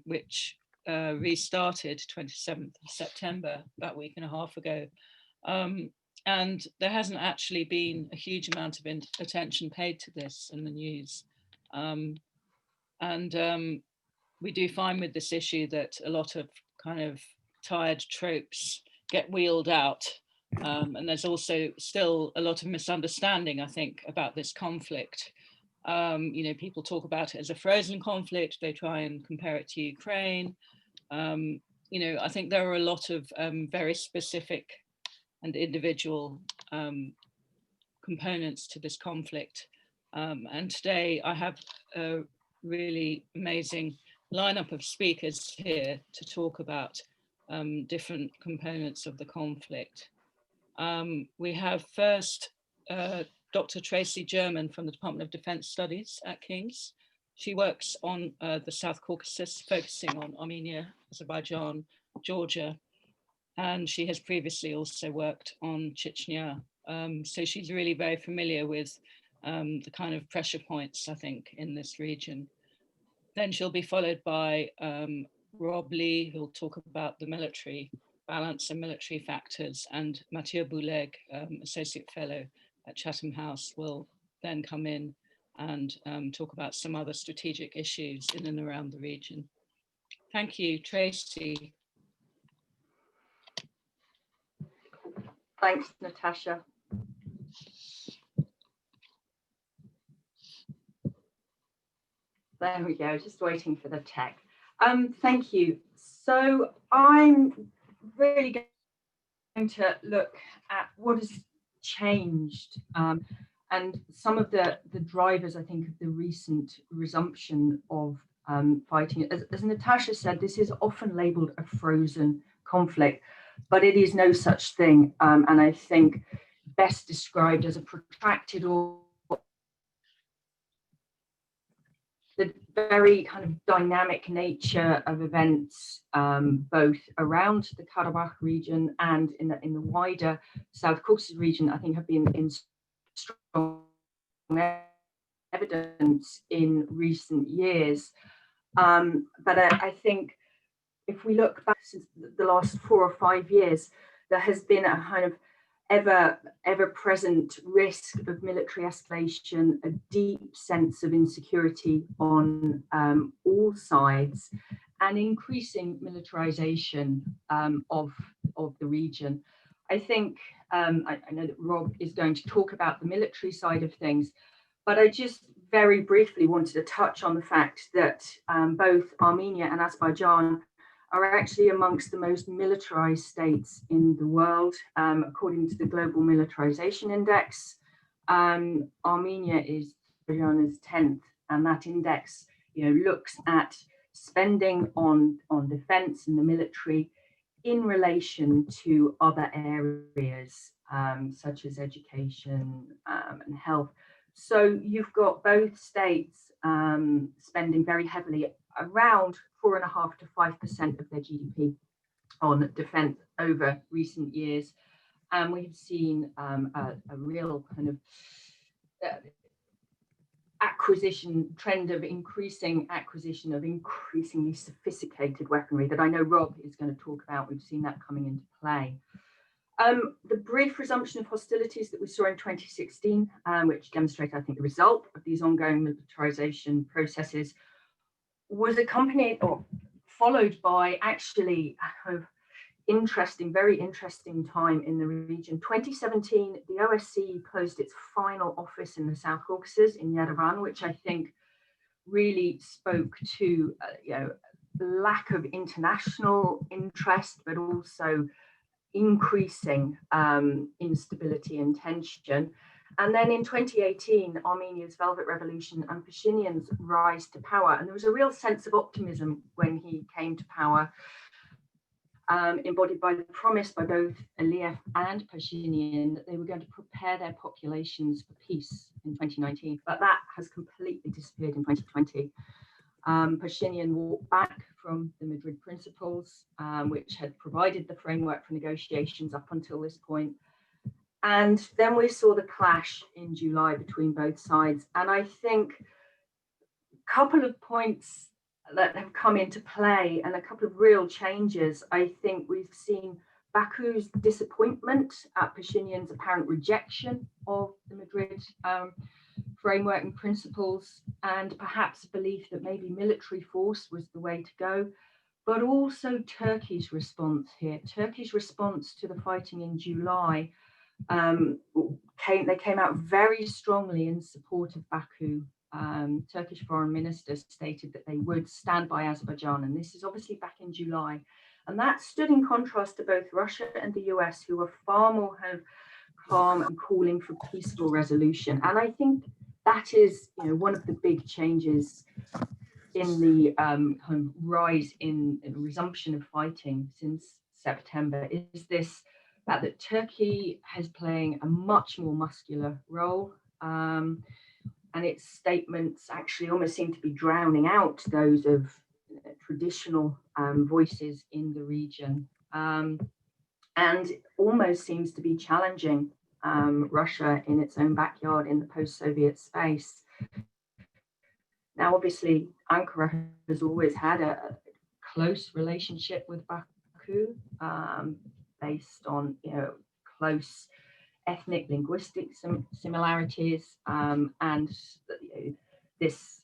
which restarted 27th of September, about a week and a half ago. And there hasn't actually been a huge amount of attention paid to this in the news. We do find with this issue that a lot of kind of tired tropes get wheeled out. And there's also still a lot of misunderstanding, I think, about this conflict. People talk about it as a frozen conflict. They try and compare it to Ukraine. I think there are a lot of very specific and individual components to this conflict. And today I have a really amazing lineup of speakers here to talk about different components of the conflict. We have first Dr. Tracy German from the Department of Defense Studies at King's. She works on the South Caucasus, focusing on Armenia, Azerbaijan, Georgia, and she has previously also worked on Chechnya. So she's really very familiar with the kind of pressure points, I think, in this region. Then she'll be followed by Rob Lee, who'll talk about the military balance and military factors, and Mathieu Boulegue, Associate Fellow at Chatham House, will then come in and talk about some other strategic issues in and around the region. Thank you, Tracy. Thanks, Natasha. There we go, just waiting for the tech. Thank you. So I'm really going to look at what has changed and some of the drivers, I think, of the recent resumption of fighting. As Natasha said, this is often labeled a frozen conflict, but it is no such thing. And I think best described as a protracted or the very kind of dynamic nature of events, both around the Karabakh region and in the wider South Caucasus region, I think have been in strong evidence in recent years. But I think if we look back since the last 4 or 5 years, there has been a kind of ever-present risk of military escalation, a deep sense of insecurity on all sides, and increasing militarization of the region. I think, I know that Rob is going to talk about the military side of things, but I just very briefly wanted to touch on the fact that both Armenia and Azerbaijan are actually amongst the most militarized states in the world, according to the Global Militarization Index. Armenia is Azerbaijan's 10th, and that index, looks at spending on defense and the military in relation to other areas, such as education and health. So you've got both states spending very heavily, around 4.5% to 5% of their GDP on defense over recent years. And we've seen a real kind of trend of increasing acquisition of increasingly sophisticated weaponry that I know Rob is going to talk about. We've seen that coming into play. The brief resumption of hostilities that we saw in 2016, which demonstrated, I think, the result of these ongoing militarization processes, was accompanied or followed by actually a very interesting time in the region. 2017, the OSCE closed its final office in the South Caucasus in Yerevan, which I think really spoke to the lack of international interest, but also increasing instability and tension. And then in 2018, Armenia's Velvet Revolution and Pashinyan's rise to power. And there was a real sense of optimism when he came to power, embodied by the promise by both Aliyev and Pashinyan that they were going to prepare their populations for peace in 2019. But that has completely disappeared in 2020. Pashinyan walked back from the Madrid Principles, which had provided the framework for negotiations up until this point. And then we saw the clash in July between both sides. And I think a couple of points that have come into play, and a couple of real changes. I think we've seen Baku's disappointment at Pashinyan's apparent rejection of the Madrid framework and principles, and perhaps a belief that maybe military force was the way to go, but also Turkey's response here. Turkey's response to the fighting in July, they came out very strongly in support of Baku. Turkish foreign minister stated that they would stand by Azerbaijan, and this is obviously back in July. And that stood in contrast to both Russia and the US, who were far more kind of calm and calling for peaceful resolution. And I think that is, one of the big changes in the kind of rise in resumption of fighting since September, is this fact that Turkey is playing a much more muscular role. And its statements actually almost seem to be drowning out those of traditional voices in the region, and almost seems to be challenging Russia in its own backyard in the post-Soviet space. Now, obviously, Ankara has always had a close relationship with Baku, based on close ethnic, linguistic similarities, and this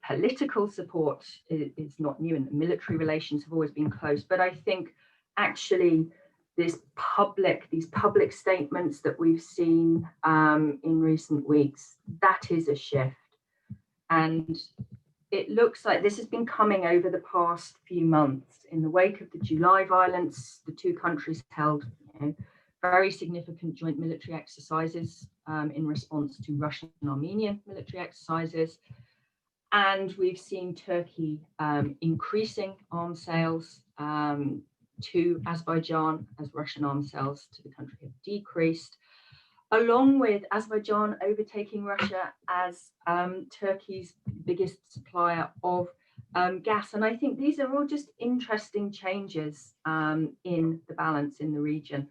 political support is not new, and the military relations have always been close. But I think actually these public statements that we've seen in recent weeks, that is a shift. And it looks like this has been coming over the past few months. In the wake of the July violence, the two countries held very significant joint military exercises in response to Russian and Armenian military exercises. And we've seen Turkey increasing arms sales to Azerbaijan as Russian arms sales to the country have decreased, along with Azerbaijan overtaking Russia as Turkey's biggest supplier of gas. And I think these are all just interesting changes in the balance in the region.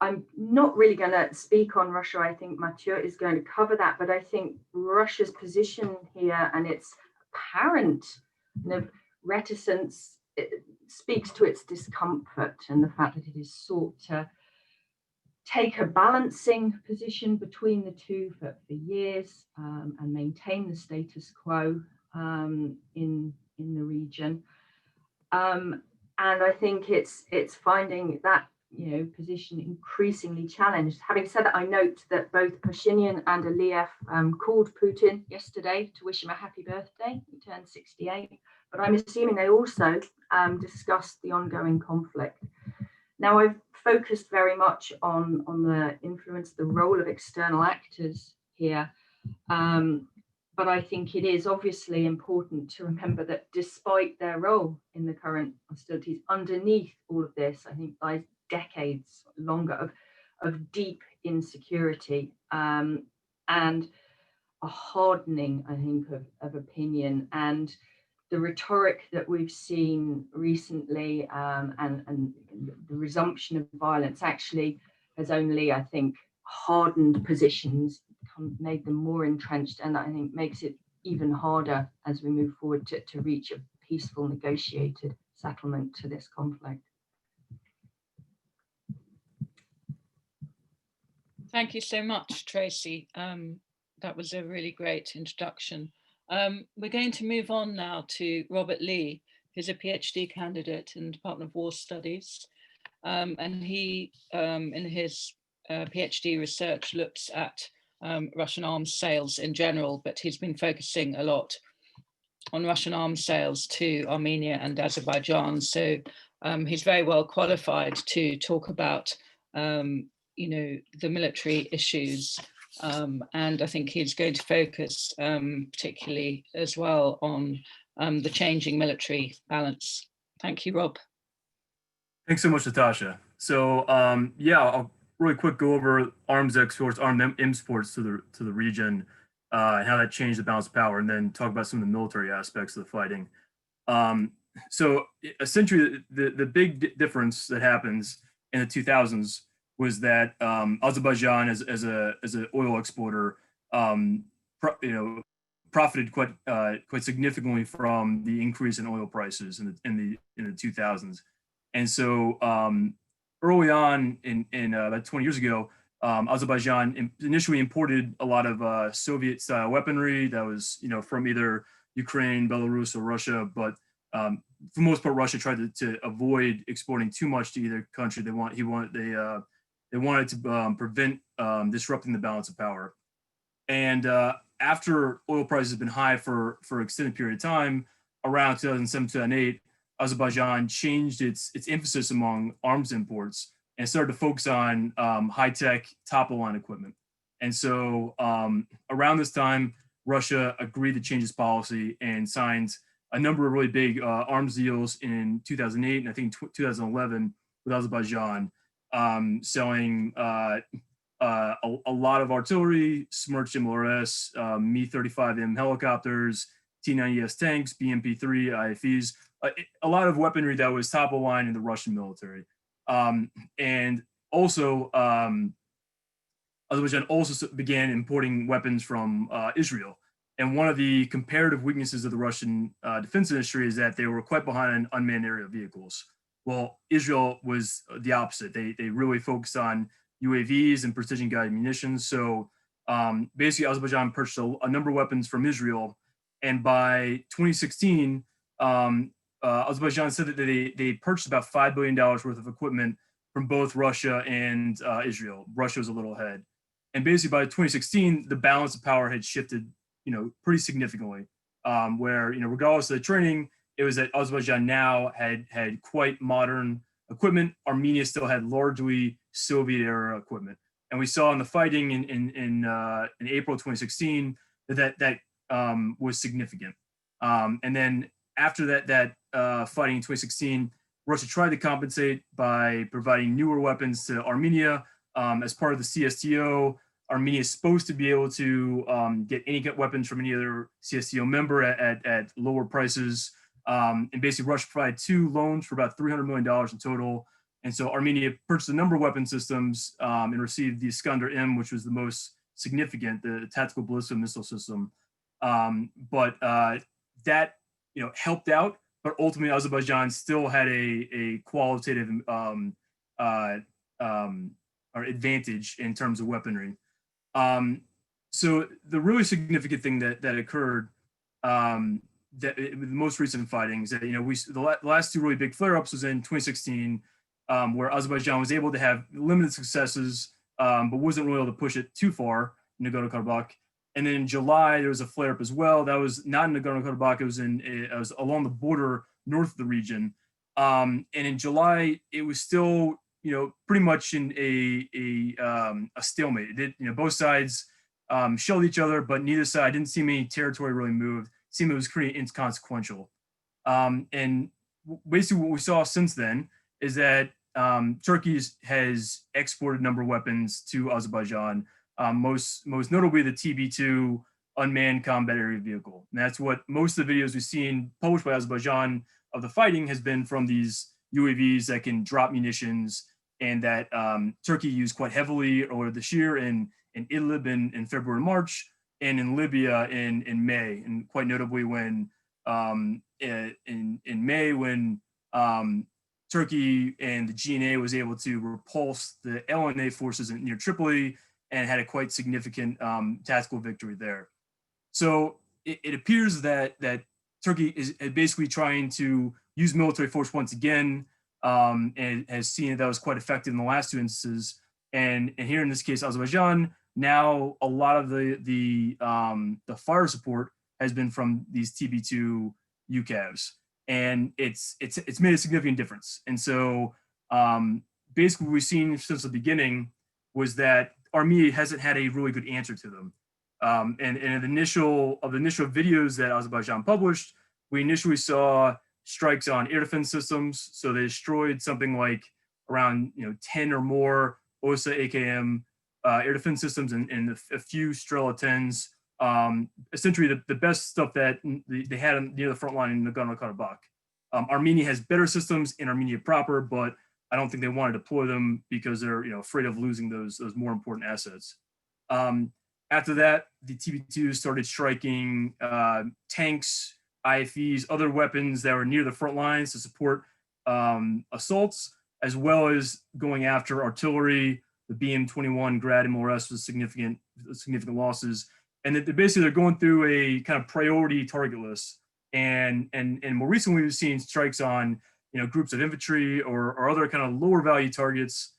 I'm not really going to speak on Russia. I think Mathieu is going to cover that, but I think Russia's position here and its apparent reticence, it speaks to its discomfort and the fact that it is sought to take a balancing position between the two for years and maintain the status quo in the region. And I think it's finding that position increasingly challenged. Having said that, I note that both Pashinyan and Aliyev called Putin yesterday to wish him a happy birthday. He turned 68, but I'm assuming they also discussed the ongoing conflict. Now, I've focused very much on the influence, the role of external actors here, but I think it is obviously important to remember that despite their role in the current hostilities, underneath all of this, I think lies decades longer of deep insecurity and a hardening, I think, of opinion. And the rhetoric that we've seen recently and the resumption of violence actually has only, I think, hardened positions, made them more entrenched, and I think makes it even harder as we move forward to reach a peaceful negotiated settlement to this conflict. Thank you so much, Tracy. That was a really great introduction. We're going to move on now to Robert Lee, who's a PhD candidate in the Department of War Studies. And he, in his PhD research, looks at Russian arms sales in general, but he's been focusing a lot on Russian arms sales to Armenia and Azerbaijan. So he's very well qualified to talk about the military issues, and I think he's going to focus particularly as well on the changing military balance. Thank you, Rob. Thanks so much, Natasha. So I'll really quick go over arms exports, arms imports to the region, and how that changed the balance of power, and then talk about some of the military aspects of the fighting. So essentially, the big difference that happens in the 2000s was that Azerbaijan, as an oil exporter, profited quite significantly from the increase in oil prices in the 2000s. And so early on in about 20 years ago, Azerbaijan initially imported a lot of Soviet-style weaponry that was, from either Ukraine, Belarus, or Russia. But for the most part, Russia tried to avoid exporting too much to either country. They wanted to prevent disrupting the balance of power. And after oil prices have been high for an extended period of time, around 2007, 2008, Azerbaijan changed its emphasis among arms imports and started to focus on high-tech top-of-the-line equipment. And so around this time, Russia agreed to change its policy and signed a number of really big arms deals in 2008 and I think 2011 with Azerbaijan, selling a lot of artillery, Smerch MLRS, Mi-35M helicopters, T-90S tanks, BMP-3, IFEs, a lot of weaponry that was top of line in the Russian military. And also, Azerbaijan also began importing weapons from Israel. And one of the comparative weaknesses of the Russian defense industry is that they were quite behind on unmanned aerial vehicles. Well, Israel was the opposite. They really focused on UAVs and precision guided munitions. So basically, Azerbaijan purchased a number of weapons from Israel. And by 2016, Azerbaijan said that they purchased about $5 billion worth of equipment from both Russia and Israel. Russia was a little ahead. And basically by 2016, the balance of power had shifted, pretty significantly, where, regardless of the training, it was that Azerbaijan now had quite modern equipment. Armenia still had largely Soviet era equipment. And we saw in the fighting in April 2016 that was significant. And then after that fighting in 2016, Russia tried to compensate by providing newer weapons to Armenia. As part of the CSTO, Armenia is supposed to be able to get any weapons from any other CSTO member at lower prices. And basically Russia provided 2 loans for about $300 million in total. And so Armenia purchased a number of weapon systems and received the Iskander-M, which was the most significant, the tactical ballistic missile system. But that helped out, but ultimately Azerbaijan still had a qualitative or advantage in terms of weaponry. So the really significant thing that occurred, that the most recent fightings, that the last 2 really big flare-ups was in 2016, where Azerbaijan was able to have limited successes, but wasn't really able to push it too far in Nagorno-Karabakh. And then in July, there was a flare-up as well. That was not in Nagorno-Karabakh. It was along the border north of the region. And in July, it was still, pretty much in a stalemate. It did, both sides shelled each other, but neither side didn't seem any territory really moved. It seemed it was pretty inconsequential. And basically what we saw since then is that Turkey has exported a number of weapons to Azerbaijan. Most notably the TB2 unmanned combat area vehicle. And that's what most of the videos we've seen published by Azerbaijan of the fighting has been from these UAVs that can drop munitions, and that Turkey used quite heavily earlier this year in Idlib in February and March, and in Libya in May. And quite notably when in May when Turkey and the GNA was able to repulse the LNA forces near Tripoli and had a quite significant tactical victory there. So it appears that Turkey is basically trying to use military force once again, and has seen that was quite effective in the last 2 instances. And here in this case, Azerbaijan, now a lot of the fire support has been from these TB2 UCAVs, and it's made a significant difference. And so basically what we've seen since the beginning was that Armenia hasn't had a really good answer to them. And in the initial videos that Azerbaijan published, we initially saw strikes on air defense systems. So they destroyed something like around 10 or more OSA AKM air defense systems and a few Strela 10s. Essentially the best stuff that they had near the front line in Nagorno-Karabakh. Armenia has better systems in Armenia proper, but I don't think they want to deploy them because they're afraid of losing those more important assets. After that, the TB2s started striking tanks, IFEs, other weapons that were near the front lines to support assaults, as well as going after artillery. The BM-21 Grad and Molres with significant losses. And that basically they're going through a kind of priority target list. And more recently, we've seen strikes on groups of infantry or other kind of lower value targets,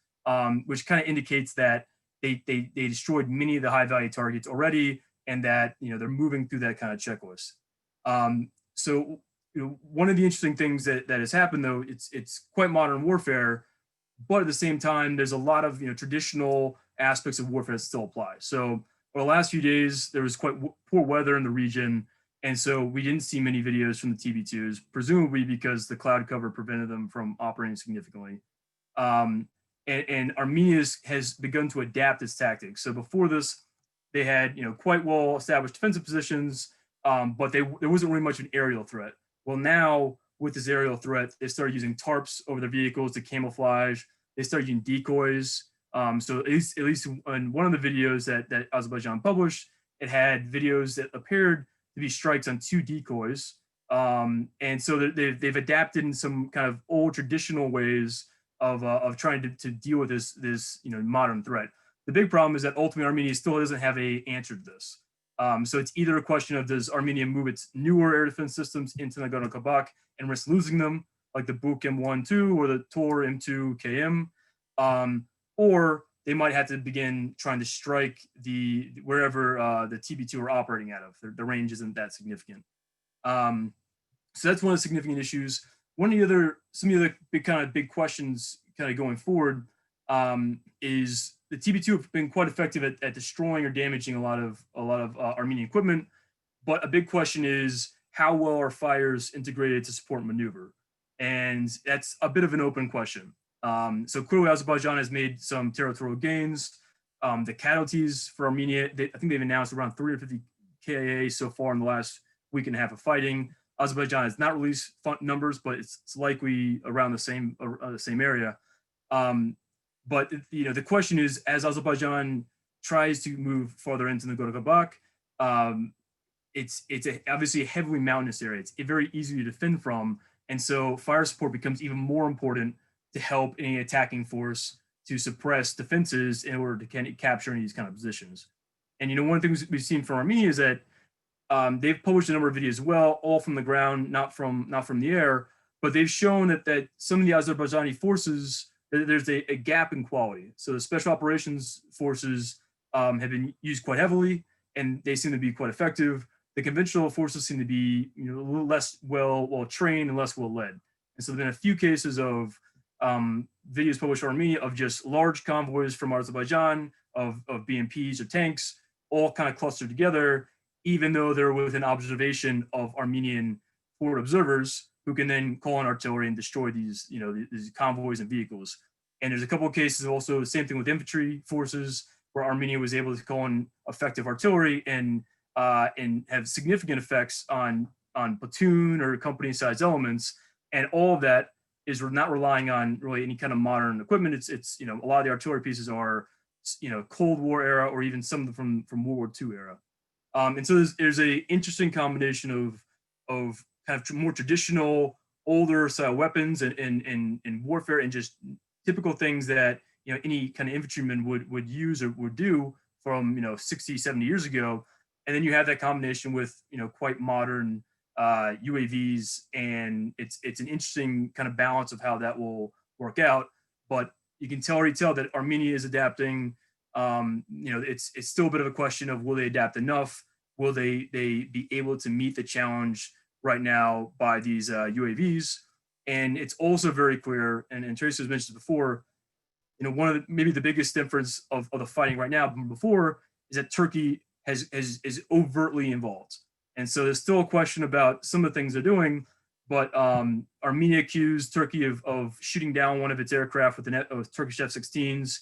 which kind of indicates that they destroyed many of the high value targets already, and that they're moving through that kind of checklist. So one of the interesting things that has happened, though, it's quite modern warfare, but at the same time, there's a lot of traditional aspects of warfare that still apply. So over the last few days, there was quite poor weather in the region, and so we didn't see many videos from the TB2s, presumably because the cloud cover prevented them from operating significantly. And Armenia has begun to adapt its tactics. So before this, they had quite well established defensive positions, but there wasn't really much of an aerial threat. Well, now with this aerial threat, they started using tarps over their vehicles to camouflage. They started using decoys. So at least in one of the videos that Azerbaijan published, it had videos that appeared to be strikes on 2 decoys. And so they've adapted in some kind of old traditional ways of trying to deal with this modern threat. The big problem is that ultimately Armenia still doesn't have an answer to this. So it's either a question of, does Armenia move its newer air defense systems into Nagorno-Karabakh and risk losing them, like the Boulegue M1-2 or the Tor M2KM, or they might have to begin trying to strike wherever the TB2 are operating out of. The range isn't that significant. So that's one of the significant issues. Some of the other big questions kind of going forward is the TB2 have been quite effective at destroying or damaging a lot of Armenian equipment, but a big question is, how well are fires integrated to support maneuver? And that's a bit of an open question. So clearly Azerbaijan has made some territorial gains. The casualties for Armenia, I think they've announced around 350 KIA so far in the last week and a half of fighting. Azerbaijan has not released numbers, but it's likely around the same area. But the question is, as Azerbaijan tries to move farther into Nagorno-Karabakh, it's obviously a heavily mountainous area. It's very easy to defend from, and so fire support becomes even more important to help any attacking force to suppress defenses in order to capture any of these kind of positions. And one of the things we've seen from Armenia is that they've published a number of videos as well, all from the ground, not from the air, but they've shown that some of the Azerbaijani forces, there's a gap in quality. So the special operations forces have been used quite heavily, and they seem to be quite effective. The conventional forces seem to be a little less well trained and less well led. And so there have been a few cases of videos published in Armenia of just large convoys from Azerbaijan of BMPs or tanks, all kind of clustered together, even though they're within observation of Armenian forward observers who can then call on artillery and destroy these convoys and vehicles. And there's a couple of cases also, the same thing with infantry forces, where Armenia was able to call on effective artillery and have significant effects on platoon or company-sized elements. And all of that is not relying on really any kind of modern equipment. It's a lot of the artillery pieces are Cold War era, or even some of them from World War II era. And so there's a interesting combination of kind of more traditional, older style weapons and warfare, and just typical things that any kind of infantryman would use or would do from 60, 70 years ago. And then you have that combination with quite modern UAVs, and it's an interesting kind of balance of how that will work out. But you can already tell that Armenia is adapting. It's still a bit of a question of, will they adapt enough? Will they be able to meet the challenge right now by these UAVs? And it's also very clear, and Tracy has mentioned before, one of maybe the biggest difference of the fighting right now from before is that Turkey is overtly involved. And so there's still a question about some of the things they're doing, but Armenia accused Turkey of shooting down one of its aircraft with Turkish F-16s.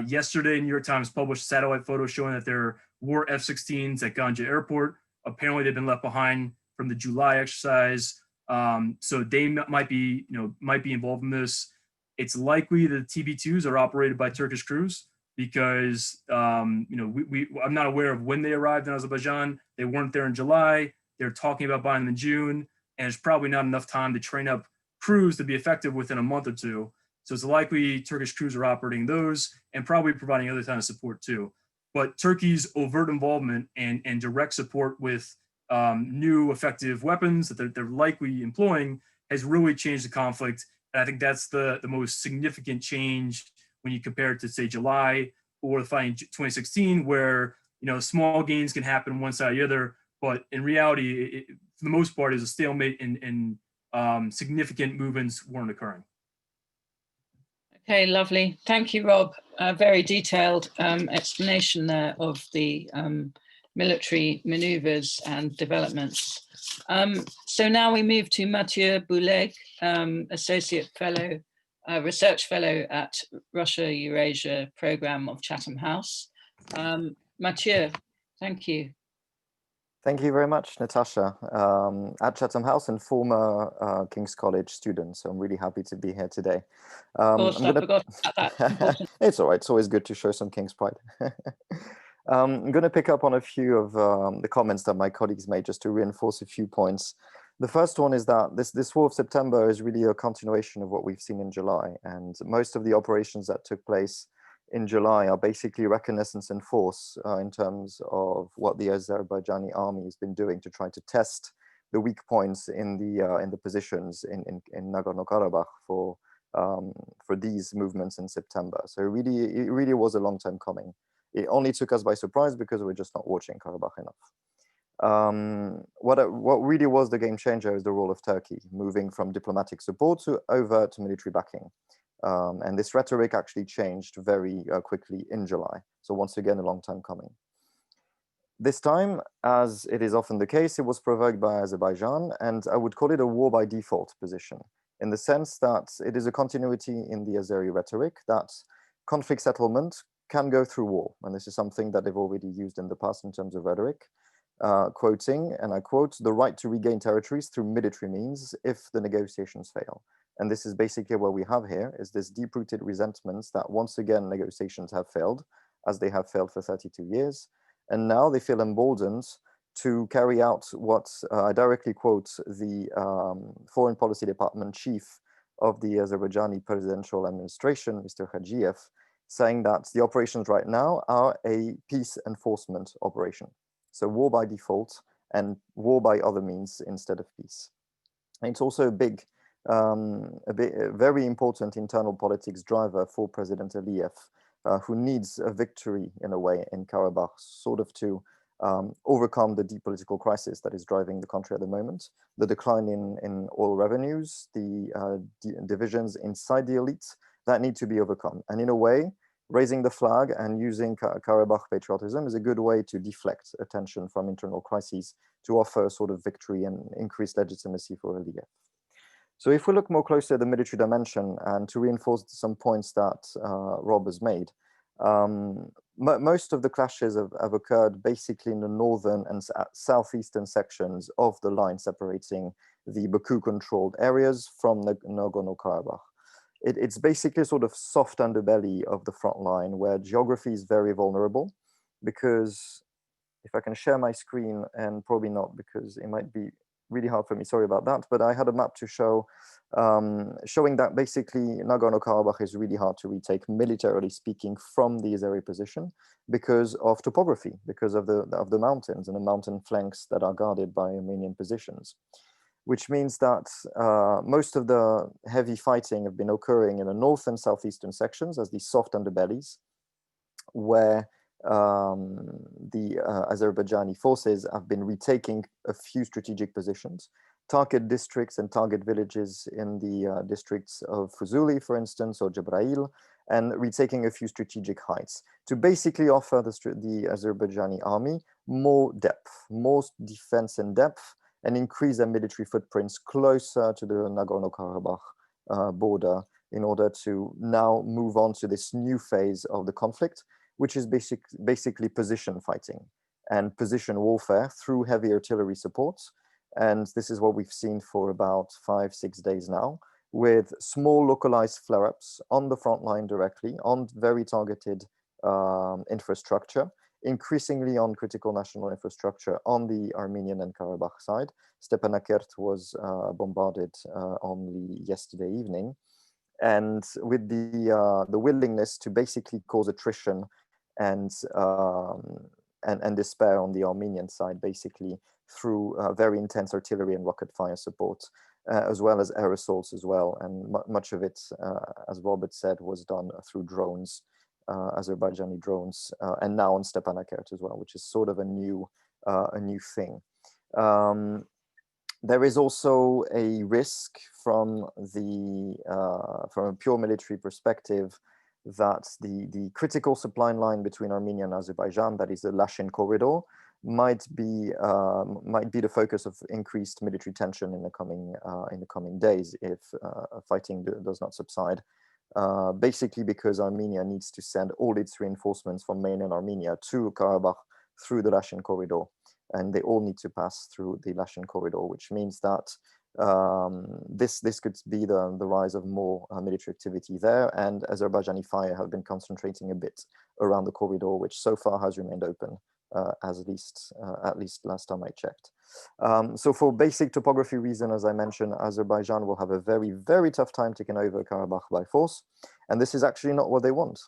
Yesterday, New York Times published satellite photos showing that there were F-16s at Ganja Airport. Apparently, they've been left behind from the July exercise. So they might be involved in this. It's likely that the TB2s are operated by Turkish crews. because I'm not aware of when they arrived in Azerbaijan. They weren't there in July. They're talking about buying them in June, and it's probably not enough time to train up crews to be effective within a month or two. So it's likely Turkish crews are operating those and probably providing other kind of support too. But Turkey's overt involvement and direct support with new effective weapons that they're likely employing has really changed the conflict. And I think that's the most significant change when you compare it to, say, July or the fight in 2016, where small gains can happen one side or the other, but in reality, for the most part, is a stalemate and significant movements weren't occurring. Okay, lovely. Thank you, Rob. A very detailed explanation there of the military maneuvers and developments. So now we move to Mathieu Boulegue, Associate Fellow, Research Fellow at Russia-Eurasia Program of Chatham House. Mathieu, thank you. Thank you very much, Natasha. At Chatham House and former King's College student, so I'm really happy to be here today. Of course, I forgot about that. It's all right. It's always good to show some King's pride. I'm going to pick up on a few of the comments that my colleagues made just to reinforce a few points. The first one is that this war of September is really a continuation of what we've seen in July, and most of the operations that took place in July are basically reconnaissance and force in terms of what the Azerbaijani army has been doing to try to test the weak points in the positions in Nagorno-Karabakh for these movements in September. So it really was a long time coming. It only took us by surprise because we're just not watching Karabakh enough. What really was the game changer is the role of Turkey, moving from diplomatic support to overt military backing. And this rhetoric actually changed very quickly in July. So once again, a long time coming. This time, as it is often the case, it was provoked by Azerbaijan, and I would call it a war by default position, in the sense that it is a continuity in the Azeri rhetoric that conflict settlement can go through war. And this is something that they've already used in the past in terms of rhetoric, quoting, and I quote, "the right to regain territories through military means if the negotiations fail." And this is basically what we have here, is this deep-rooted resentments that once again negotiations have failed, as they have failed for 32 years. And now they feel emboldened to carry out what I directly quote the Foreign Policy Department chief of the Azerbaijani presidential administration, Mr. Hajiev, saying that the operations right now are a peace enforcement operation. So war by default and war by other means instead of peace. And it's also a very important internal politics driver for President Aliyev, who needs a victory in a way in Karabakh, sort of to overcome the deep political crisis that is driving the country at the moment, the decline in oil revenues, the divisions inside the elite that need to be overcome. And in a way, raising the flag and using Karabakh patriotism is a good way to deflect attention from internal crises to offer a sort of victory and increased legitimacy for Aliyev. So if we look more closely at the military dimension and to reinforce some points that Rob has made, most of the clashes have occurred basically in the northern and southeastern sections of the line separating the Baku-controlled areas from the Nagorno-Karabakh. It's basically a sort of soft underbelly of the front line where geography is very vulnerable, because if I can share my screen, and probably not because it might be really hard for me, sorry about that, but I had a map to show showing that basically Nagorno-Karabakh is really hard to retake, militarily speaking, from the Azeri position because of topography, because of the mountains and the mountain flanks that are guarded by Armenian positions, which means that most of the heavy fighting have been occurring in the north and southeastern sections as these soft underbellies, where the Azerbaijani forces have been retaking a few strategic positions, target districts and target villages in the districts of Fuzuli, for instance, or Jabrail, and retaking a few strategic heights to basically offer the Azerbaijani army more depth, more defense and depth, and increase their military footprints closer to the Nagorno-Karabakh border in order to now move on to this new phase of the conflict, which is basically position fighting and position warfare through heavy artillery support. And this is what we've seen for about 5-6 days now, with small localized flare-ups on the front line directly, on very targeted infrastructure, increasingly on critical national infrastructure on the Armenian and Karabakh side. Stepanakert was bombarded only yesterday evening, and with the willingness to basically cause attrition and despair on the Armenian side, basically through very intense artillery and rocket fire support, as well as air assaults as well. And much of it, as Robert said, was done through drones, Azerbaijani drones, and now on Stepanakert as well, which is sort of a new thing. There is also a risk from a pure military perspective that the critical supply line between Armenia and Azerbaijan, that is the Lachin corridor, might be the focus of increased military tension in the coming days if fighting does not subside. Basically because Armenia needs to send all its reinforcements from mainland Armenia to Karabakh through the Lachin corridor, and they all need to pass through the Lachin corridor, which means that this could be the rise of more military activity there, and Azerbaijani fire have been concentrating a bit around the corridor, which so far has remained open, at least last time I checked. So for basic topography reason, as I mentioned, Azerbaijan will have a very, very tough time taking over Karabakh by force, and this is actually not what they want.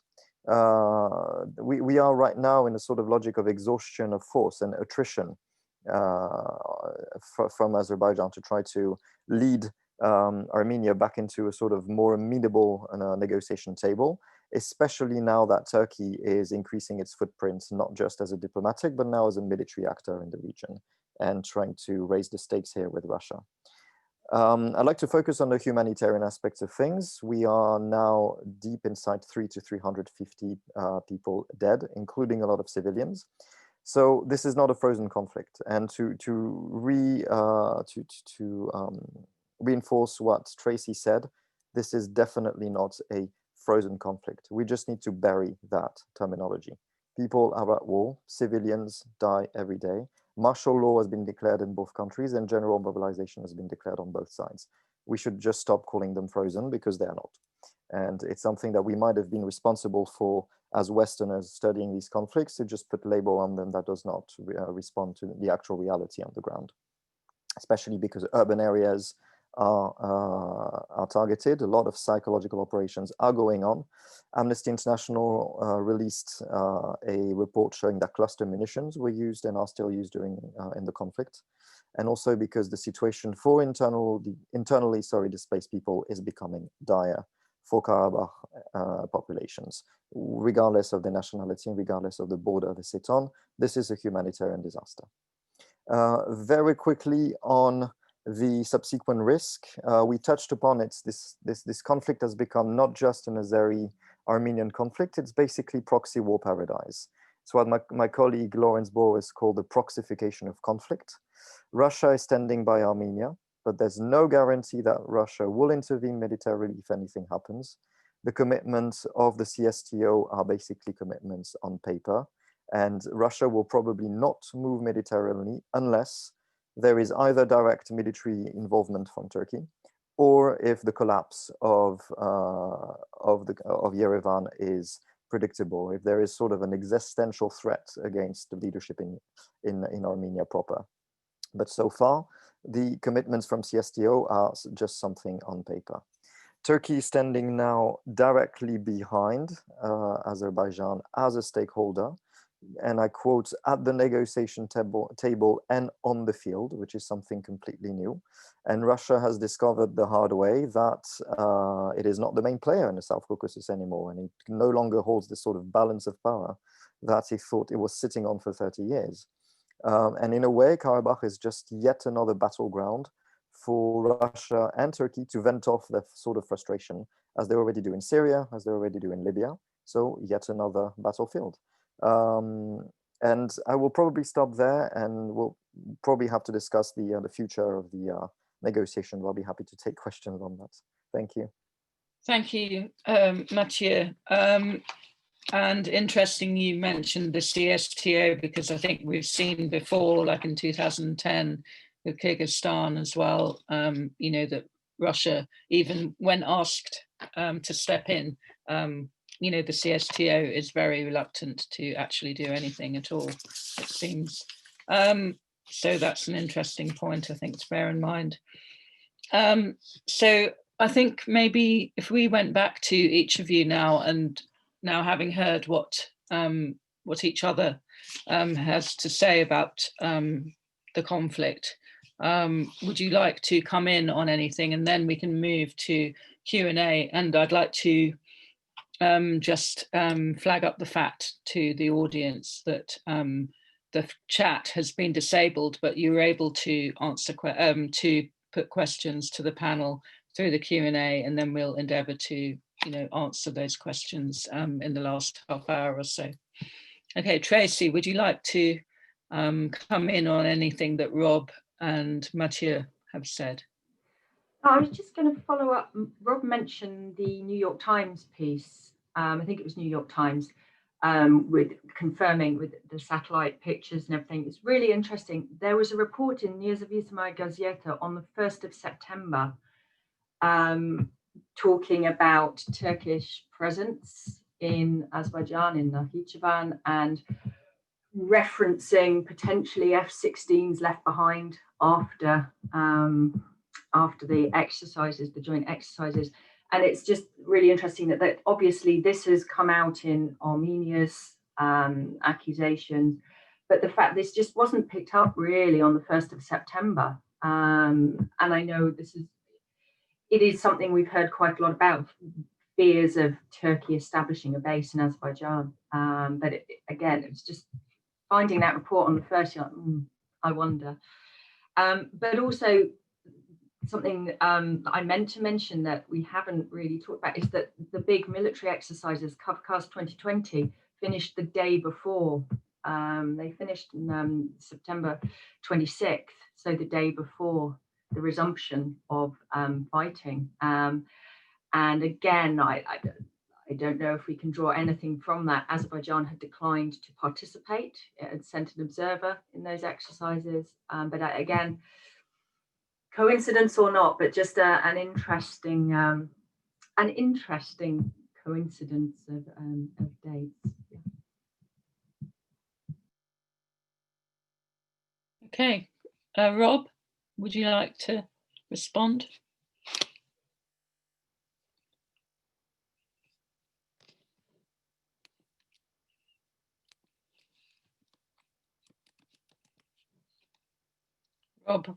We are right now in a sort of logic of exhaustion of force and attrition from Azerbaijan to try to lead Armenia back into a sort of more amenable negotiation table, especially now that Turkey is increasing its footprint, not just as a diplomatic, but now as a military actor in the region and trying to raise the stakes here with Russia. I'd like to focus on the humanitarian aspects of things. We are now deep inside 300 to 350 people dead, including a lot of civilians. So this is not a frozen conflict. And to reinforce what Tracy said, this is definitely not a frozen conflict. We just need to bury that terminology. People are at war, civilians die every day. Martial law has been declared in both countries and general mobilization has been declared on both sides. We should just stop calling them frozen because they are not. And it's something that we might have been responsible for as Westerners studying these conflicts, to just put label on them that does not respond to the actual reality on the ground, especially because urban areas are targeted. A lot of psychological operations are going on. Amnesty International released a report showing that cluster munitions were used and are still used in the conflict, and also because the situation for internally displaced people is becoming dire for Karabakh populations, regardless of their nationality and regardless of the border they sit on. This is a humanitarian disaster. Very quickly on the subsequent risk, we touched upon it. This conflict has become not just an Azeri-Armenian conflict, it's basically proxy war paradise. It's what my colleague Lawrence Boris called the proxification of conflict. Russia is standing by Armenia, but there's no guarantee that Russia will intervene militarily if anything happens. The commitments of the CSTO are basically commitments on paper, and Russia will probably not move militarily unless there is either direct military involvement from Turkey, or if the collapse of Yerevan is predictable, if there is sort of an existential threat against the leadership in Armenia proper. But so far, the commitments from CSTO are just something on paper. Turkey is standing now directly behind Azerbaijan as a stakeholder, and I quote, at the negotiation table and on the field, which is something completely new. And Russia has discovered the hard way that it is not the main player in the South Caucasus anymore, and it no longer holds this sort of balance of power that it thought it was sitting on for 30 years. And in a way, Karabakh is just yet another battleground for Russia and Turkey to vent off their sort of frustration, as they already do in Syria, as they already do in Libya. So yet another battlefield. And I will probably stop there, and we'll probably have to discuss the future of the negotiation. I'll be happy to take questions on that. Thank you. Thank you, Mathieu. And interesting you mentioned the CSTO, because I think we've seen before, like in 2010 with Kyrgyzstan as well, you know, that Russia, even when asked to step in, you know, the CSTO is very reluctant to actually do anything at all, it seems. So that's an interesting point, I think, to bear in mind. So I think maybe if we went back to each of you now, and now having heard what each other has to say about the conflict, would you like to come in on anything, and then we can move to Q&A? And I'd like to just flag up the fact to the audience that the chat has been disabled, but you were able to answer to put questions to the panel through the Q&A, and then we'll endeavour to, you know, answer those questions in the last half hour or so. Okay, Tracy, would you like to come in on anything that Rob and Mathieu have said? I was just going to follow up. Rob mentioned the New York Times piece. I think it was New York Times, with confirming with the satellite pictures and everything. It's really interesting. There was a report in Nezavismaya Gazeta on the 1st of September talking about Turkish presence in Azerbaijan, in Nakhchivan, and referencing potentially F-16s left behind after the exercises, the joint exercises. And it's just really interesting that obviously this has come out in Armenia's accusations, but the fact this just wasn't picked up really on the 1st of September. And I know it is something we've heard quite a lot about, fears of Turkey establishing a base in Azerbaijan. But again, it's just finding that report on the 1st, I wonder. But also, something I meant to mention that we haven't really talked about is that the big military exercises, Kavkaz 2020, finished the day before. They finished on September 26th, so the day before the resumption of fighting. And again, I don't know if we can draw anything from that. Azerbaijan had declined to participate. It had sent an observer in those exercises. But again, coincidence or not, but just an interesting coincidence of dates. Yeah. Okay, Rob, would you like to respond? Rob.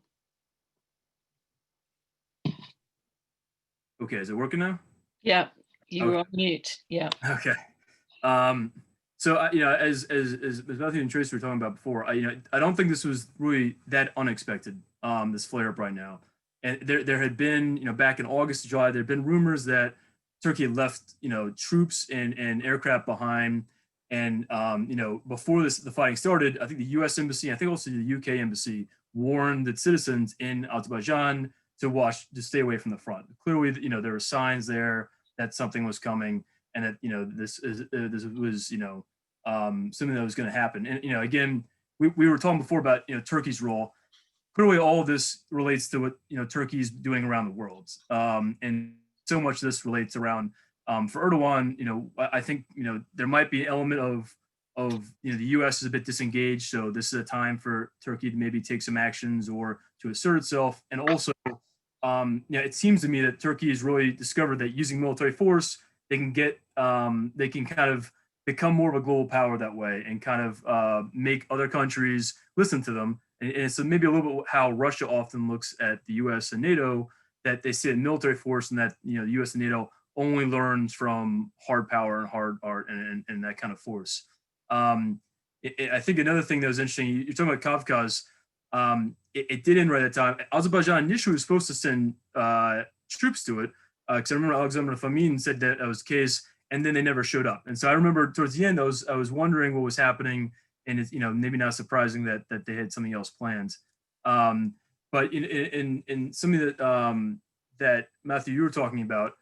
Okay, is it working now? Yeah, you were Okay. on mute. Yeah. Okay. So you know, as Matthew and Tracy were talking about before, I don't think this was really that unexpected. This flare up right now, and there had been, you know, back in August, July, there had been rumors that Turkey had left, you know, troops and aircraft behind, and you know, before the fighting started, I think the U.S. embassy, I think also the UK embassy, warned the citizens in Azerbaijan to stay away from the front. Clearly, you know, there were signs there that something was coming, and that, you know, this was, you know, something that was going to happen. And, you know, again, we were talking before about, you know, Turkey's role. Clearly, all of this relates to what, you know, Turkey's doing around the world, and so much of this relates around, for Erdogan. You know, I think, you know, there might be an element of you know, the U.S. is a bit disengaged, so this is a time for Turkey to maybe take some actions or to assert itself. And also, you know, it seems to me that Turkey has really discovered that using military force, they can kind of become more of a global power that way, and kind of make other countries listen to them. And so maybe a little bit how Russia often looks at the U.S. and NATO, that they see a military force, and that, you know, the U.S. and NATO only learns from hard power and hard art and that kind of force. I think another thing that was interesting, you're talking about Kavkaz. It did end right at that time. Azerbaijan initially was supposed to send troops to it, because I remember Alexander Fomin said that was the case, and then they never showed up. And so I remember towards the end, I was wondering what was happening, and it's, you know, maybe not surprising that they had something else planned. But in something that Matthew, you were talking about,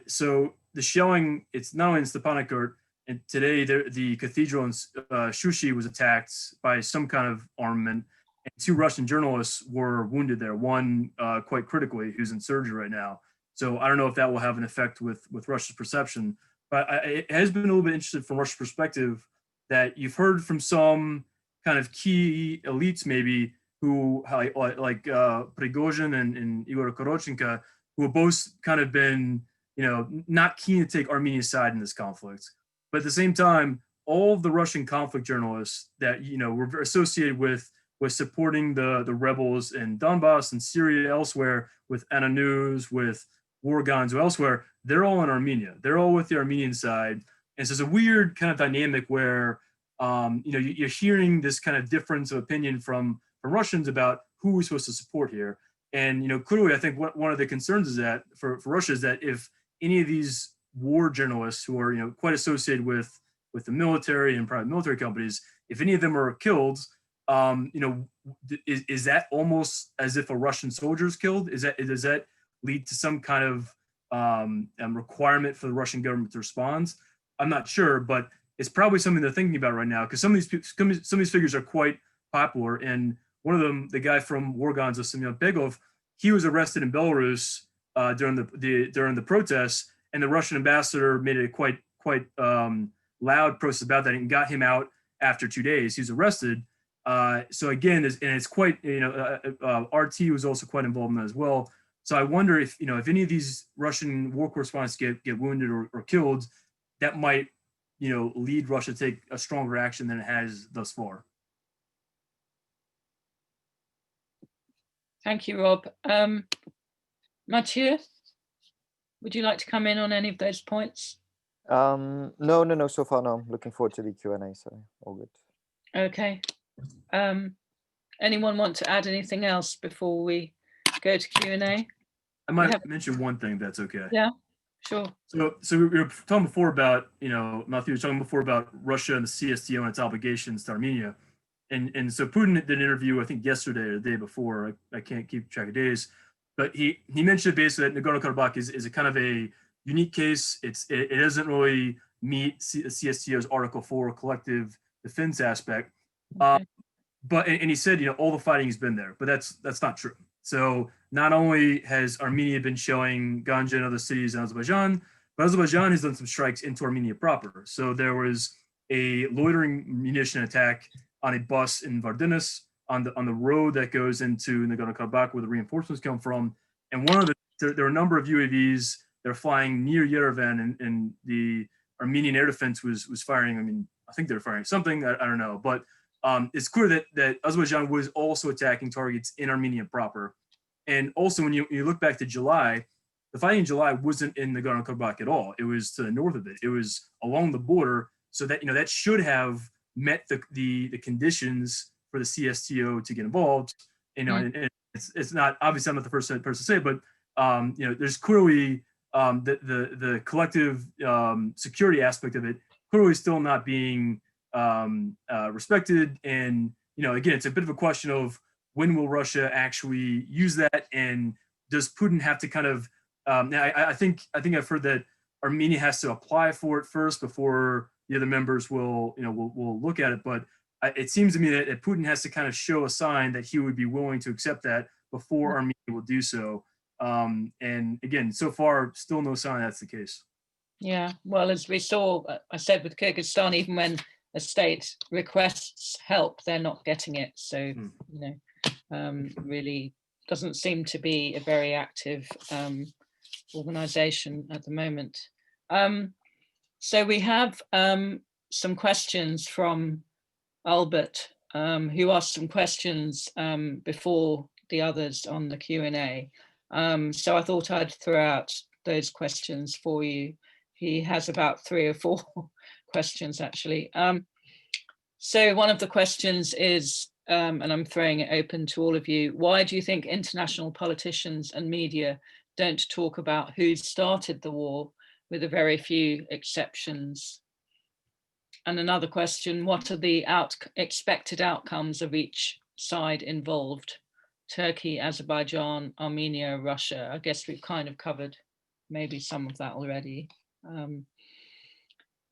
so the shelling, it's not only in Stepanakert, and today the cathedral in Shushi was attacked by some kind of armament, and 2 Russian journalists were wounded there, one quite critically, who's in surgery right now. So I don't know if that will have an effect with Russia's perception. but it has been a little bit interesting from Russia's perspective that you've heard from some kind of key elites maybe who like Prigozhin and Igor Korotchenko, who have both kind of been, not keen to take Armenia's side in this conflict. But at the same time, all of the Russian conflict journalists that, were associated with supporting the rebels in Donbass and Syria, elsewhere, with Ananus, with War Gonzo, elsewhere, they're all in Armenia. They're all with the Armenian side. And so it's a weird kind of dynamic where, you're hearing this kind of difference of opinion from Russians about who we're supposed to support here. And, clearly, I think one of the concerns is that for Russia is that if any of these war journalists who are, quite associated with the military and private military companies, if any of them are killed, is that almost as if a Russian soldier is killed? Does that lead to some kind of requirement for the Russian government to respond? I'm not sure, but it's probably something they're thinking about right now, because some of these figures are quite popular. And one of them, the guy from War Gonzo, Semyon Pegov, he was arrested in Belarus during the protests, and the Russian ambassador made a quite loud protest about that and got him out after 2 days. He was arrested. So again, it's quite, RT was also quite involved in that as well. So I wonder if any of these Russian war correspondents get wounded or killed, that might, lead Russia to take a stronger action than it has thus far. Thank you, Rob. Mathieu, would you like to come in on any of those points? No. So far, no. I'm looking forward to the Q&A. So all good. Okay. Anyone want to add anything else before we go to Q&A? I might mention one thing, if that's okay. Yeah, sure. So we were talking before about, Mathieu was talking before about Russia and the CSTO and its obligations to Armenia. And so Putin did an interview, I think yesterday or the day before, I can't keep track of days, but he mentioned basically that Nagorno-Karabakh is a kind of a unique case. It doesn't really meet CSTO's Article 4 collective defense aspect. Okay. But he said, all the fighting has been there, but that's not true. So not only has Armenia been shelling Ganja and other cities in Azerbaijan, but Azerbaijan has done some strikes into Armenia proper. So there was a loitering munition attack on a bus in Vardenis on the road that goes into Nagorno-Karabakh, where the reinforcements come from. And there are a number of UAVs that are flying near Yerevan, and the Armenian air defense was firing. I mean, I think they're firing something, I don't know, but it's clear that Azerbaijan was also attacking targets in Armenia proper. And also, when you look back to July, the fighting in July wasn't in Nagorno-Karabakh at all. It was to the north of it. It was along the border. So that that should have met the conditions for the CSTO to get involved. And it's not, obviously I'm not the first person to say it, but there's clearly the collective security aspect of it clearly still not being respected. And again, it's a bit of a question of when will Russia actually use that, and does Putin have to kind of I think I've heard that Armenia has to apply for it first before the other members will look at it. But it seems to me that Putin has to kind of show a sign that he would be willing to accept that before Armenia will do so. And again, so far, still no sign that's the case. Yeah, well, as we saw, I said with Kyrgyzstan, even when a state requests help, they're not getting it. So, really doesn't seem to be a very active organization at the moment. So we have some questions from Albert, who asked some questions before the others on the Q&A. So I thought I'd throw out those questions for you. He has about 3 or 4 questions, actually. So one of the questions is, and I'm throwing it open to all of you, why do you think international politicians and media don't talk about who started the war, with a very few exceptions? And another question, what are the expected outcomes of each side involved? Turkey, Azerbaijan, Armenia, Russia. I guess we've kind of covered maybe some of that already.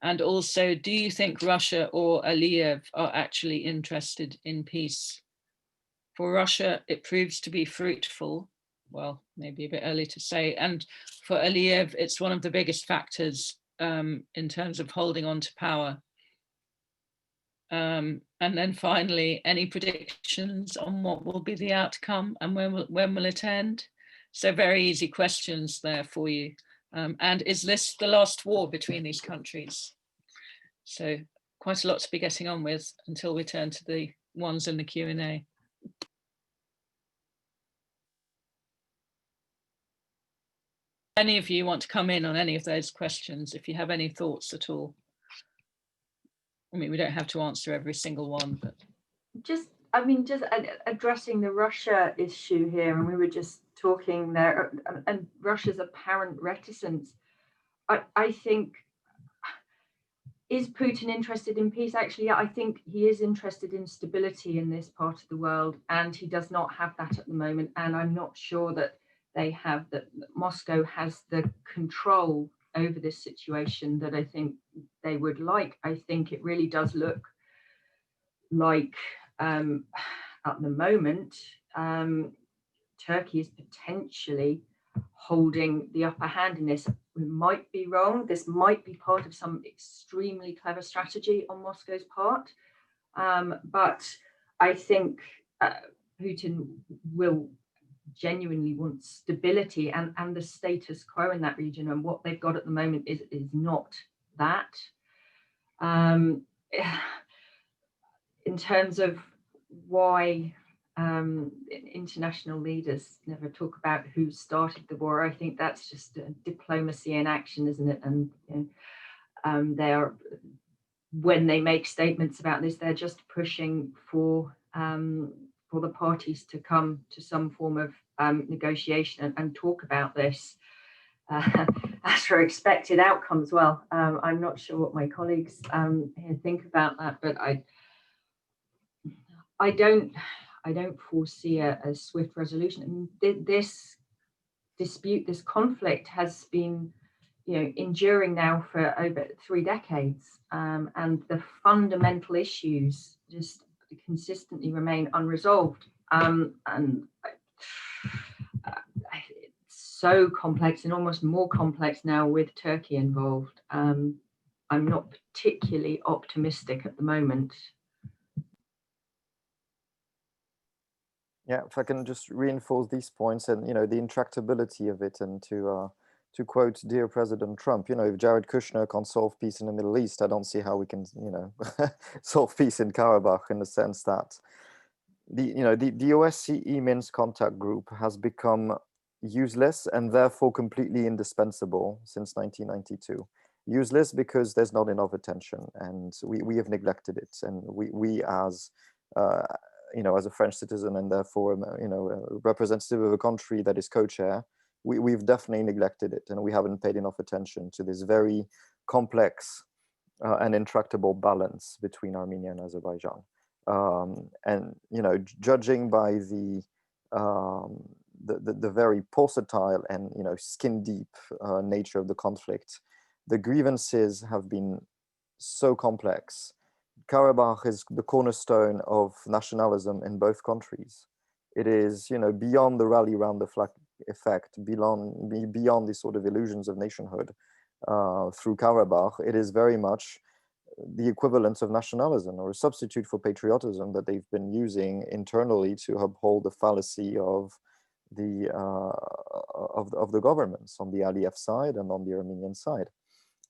And also, do you think Russia or Aliyev are actually interested in peace? For Russia, it proves to be fruitful. Well, maybe a bit early to say. And for Aliyev, it's one of the biggest factors in terms of holding on to power? And then finally, any predictions on what will be the outcome and when will it end? So very easy questions there for you. And is this the last war between these countries? So quite a lot to be getting on with until we turn to the ones in the Q&A. Any of you want to come in on any of those questions, if you have any thoughts at all? I mean, we don't have to answer every single one, but just addressing the Russia issue here, and we were just talking there, and Russia's apparent reticence. I think, is Putin interested in peace? Actually, yeah, I think he is interested in stability in this part of the world, and he does not have that at the moment. And I'm not sure that that Moscow has the control over this situation that I think they would like. I think it really does look like at the moment, Turkey is potentially holding the upper hand in this. We might be wrong. This might be part of some extremely clever strategy on Moscow's part. But I think Putin will genuinely want stability, and the status quo in that region, and what they've got at the moment is not that. In terms of why international leaders never talk about who started the war, I think that's just diplomacy in action, isn't it? And they are, when they make statements about this, they're just pushing for the parties to come to some form of negotiation and talk about this. As for expected outcomes, well, I'm not sure what my colleagues here think about that, but I don't foresee a swift resolution. This dispute, this conflict, has been, enduring now for over 3 decades, and the fundamental issues just consistently remain unresolved. And it's so complex, and almost more complex now with Turkey involved. I'm not particularly optimistic at the moment. Yeah, if I can just reinforce these points and, the intractability of it, and to quote dear President Trump, if Jared Kushner can't solve peace in the Middle East, I don't see how we can, solve peace in Karabakh, in the sense that the OSCE Minsk contact group has become useless and therefore completely indispensable since 1992. Useless because there's not enough attention, and we have neglected it, and we as as a French citizen, and therefore, a representative of a country that is co-chair, we've definitely neglected it, and we haven't paid enough attention to this very complex and intractable balance between Armenia and Azerbaijan. And judging by the very pulsatile and skin deep nature of the conflict, the grievances have been so complex. Karabakh is the cornerstone of nationalism in both countries. It is, beyond the rally around the flag effect, beyond these sort of illusions of nationhood through Karabakh. It is very much the equivalent of nationalism, or a substitute for patriotism that they've been using internally to uphold the fallacy of the governments on the Aliyev side and on the Armenian side.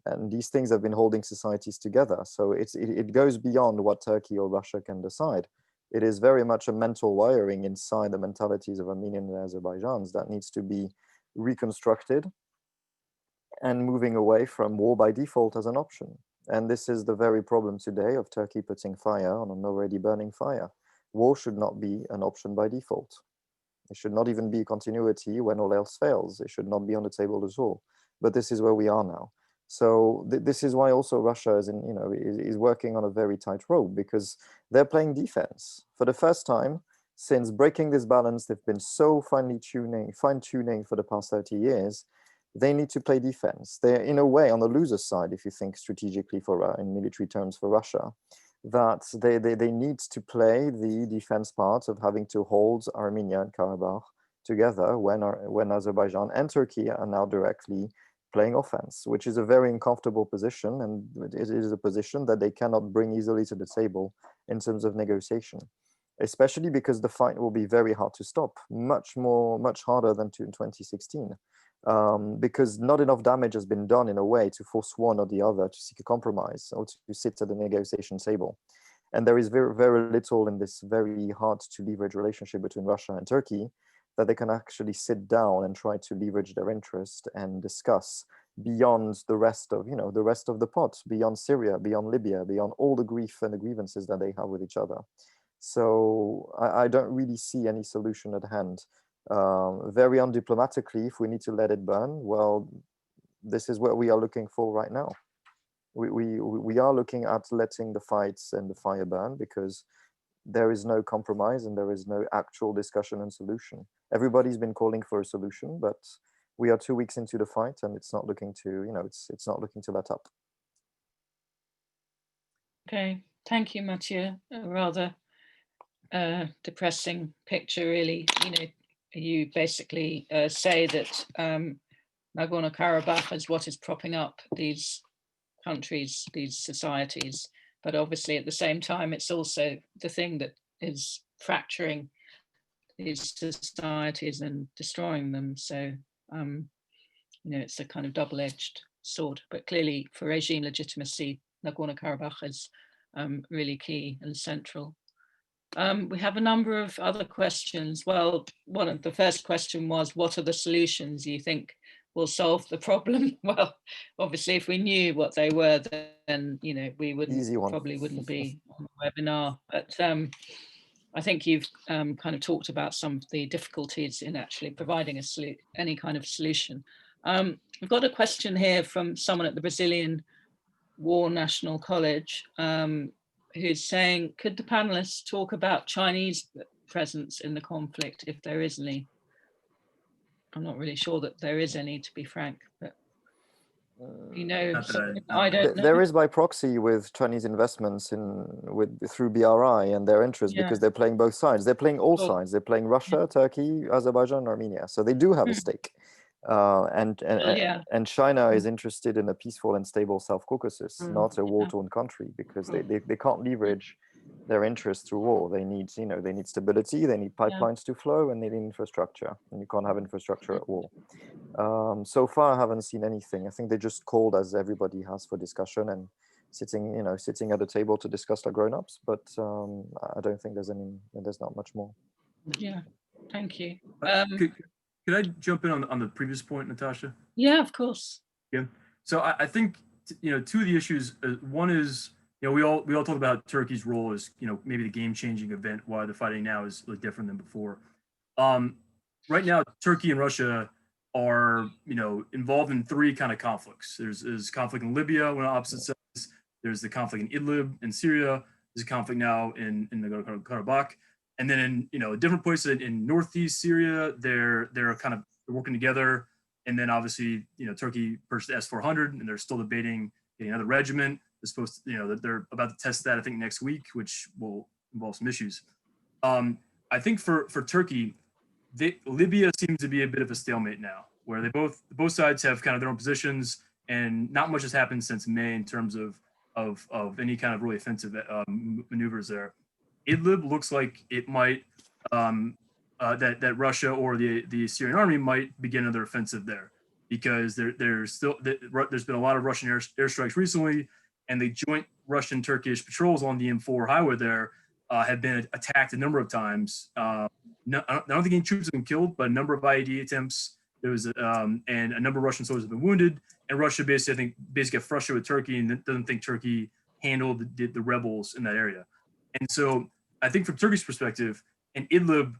And these things have been holding societies together. So it goes beyond what Turkey or Russia can decide. It is very much a mental wiring inside the mentalities of Armenian and Azerbaijans that needs to be reconstructed, and moving away from war by default as an option. And this is the very problem today of Turkey putting fire on an already burning fire. War should not be an option by default. It should not even be continuity when all else fails. It should not be on the table at all. But this is where we are now. So this is why also Russia is working on a very tight rope, because they're playing defense. For the first time since breaking this balance, they've been so fine-tuning for the past 30 years. They need to play defense. They're in a way on the loser side, if you think strategically in military terms for Russia, that they need to play the defense part of having to hold Armenia and Karabakh together when Azerbaijan and Turkey are now directly playing offense, which is a very uncomfortable position, and it is a position that they cannot bring easily to the table in terms of negotiation, especially because the fight will be very hard to stop, much harder than in 2016, because not enough damage has been done in a way to force one or the other to seek a compromise or to sit at the negotiation table. And there is very, very little in this very hard to leverage relationship between Russia and Turkey that they can actually sit down and try to leverage their interest and discuss beyond the rest of, the rest of the pot, beyond Syria, beyond Libya, beyond all the grief and the grievances that they have with each other. So I don't really see any solution at hand. Very undiplomatically, if we need to let it burn, well, this is what we are looking for right now. We are looking at letting the fights and the fire burn, because there is no compromise and there is no actual discussion and solution. Everybody's been calling for a solution, but we are 2 weeks into the fight and it's not looking to, it's not looking to let up. Okay, thank you, Mathieu. A rather depressing picture, really. You basically say that Nagorno-Karabakh is what is propping up these countries, these societies, but obviously at the same time it's also the thing that is fracturing these societies and destroying them. So it's a kind of double-edged sword, but clearly for regime legitimacy, Nagorno-Karabakh is really key and central. We have a number of other questions. Well, the first question was, what are the solutions you think will solve the problem? Well, obviously, if we knew what they were, then we probably wouldn't be on the webinar. But I think you've kind of talked about some of the difficulties in actually providing any kind of solution. We've got a question here from someone at the Brazilian War National College, who's saying, could the panelists talk about Chinese presence in the conflict, if there is any? I'm not really sure that there is any, to be frank, but I don't know. There is by proxy with Chinese investments through BRI and their interest, because they're playing both sides. They're playing all sides. They're playing Russia, Turkey, Azerbaijan, Armenia. So they do have a stake. And China is interested in a peaceful and stable South Caucasus, not a war-torn country, because they can't leverage their interests through war. They need stability, they need pipelines to flow, and they need infrastructure. And you can't have infrastructure at war. So far, I haven't seen anything. I think they just called, as everybody has, for discussion and sitting at the table to discuss like grown-ups. But I don't think there's not much more. Yeah, thank you. Could I jump in on the previous point, Natasha? Yeah, of course. Yeah. So I think two of the issues. One is we all talk about Turkey's role as maybe the game-changing event. Why the fighting now is different than before. Right now, Turkey and Russia are involved in three kind of conflicts. There's conflict in Libya when opposite sides. There's the conflict in Idlib in Syria. There's a conflict now in Nagorno-Karabakh. And then in different places in northeast Syria, they're working together. And then obviously, Turkey purchased the S-400, and they're still debating getting another regiment. They're supposed to, that they're about to test that, I think, next week, which will involve some issues. I think for Turkey, Libya seems to be a bit of a stalemate now, where both sides have kind of their own positions, and not much has happened since May in terms of any kind of really offensive maneuvers there. Idlib looks like it might that Russia or the Syrian army might begin another offensive there, because there's been a lot of Russian airstrikes recently, and the joint Russian-Turkish patrols on the M4 highway there have been attacked a number of times. I don't think any troops have been killed, but a number of IED attempts. There was and a number of Russian soldiers have been wounded, and Russia basically got frustrated with Turkey and doesn't think Turkey handled the rebels in that area. And so I think from Turkey's perspective, in Idlib,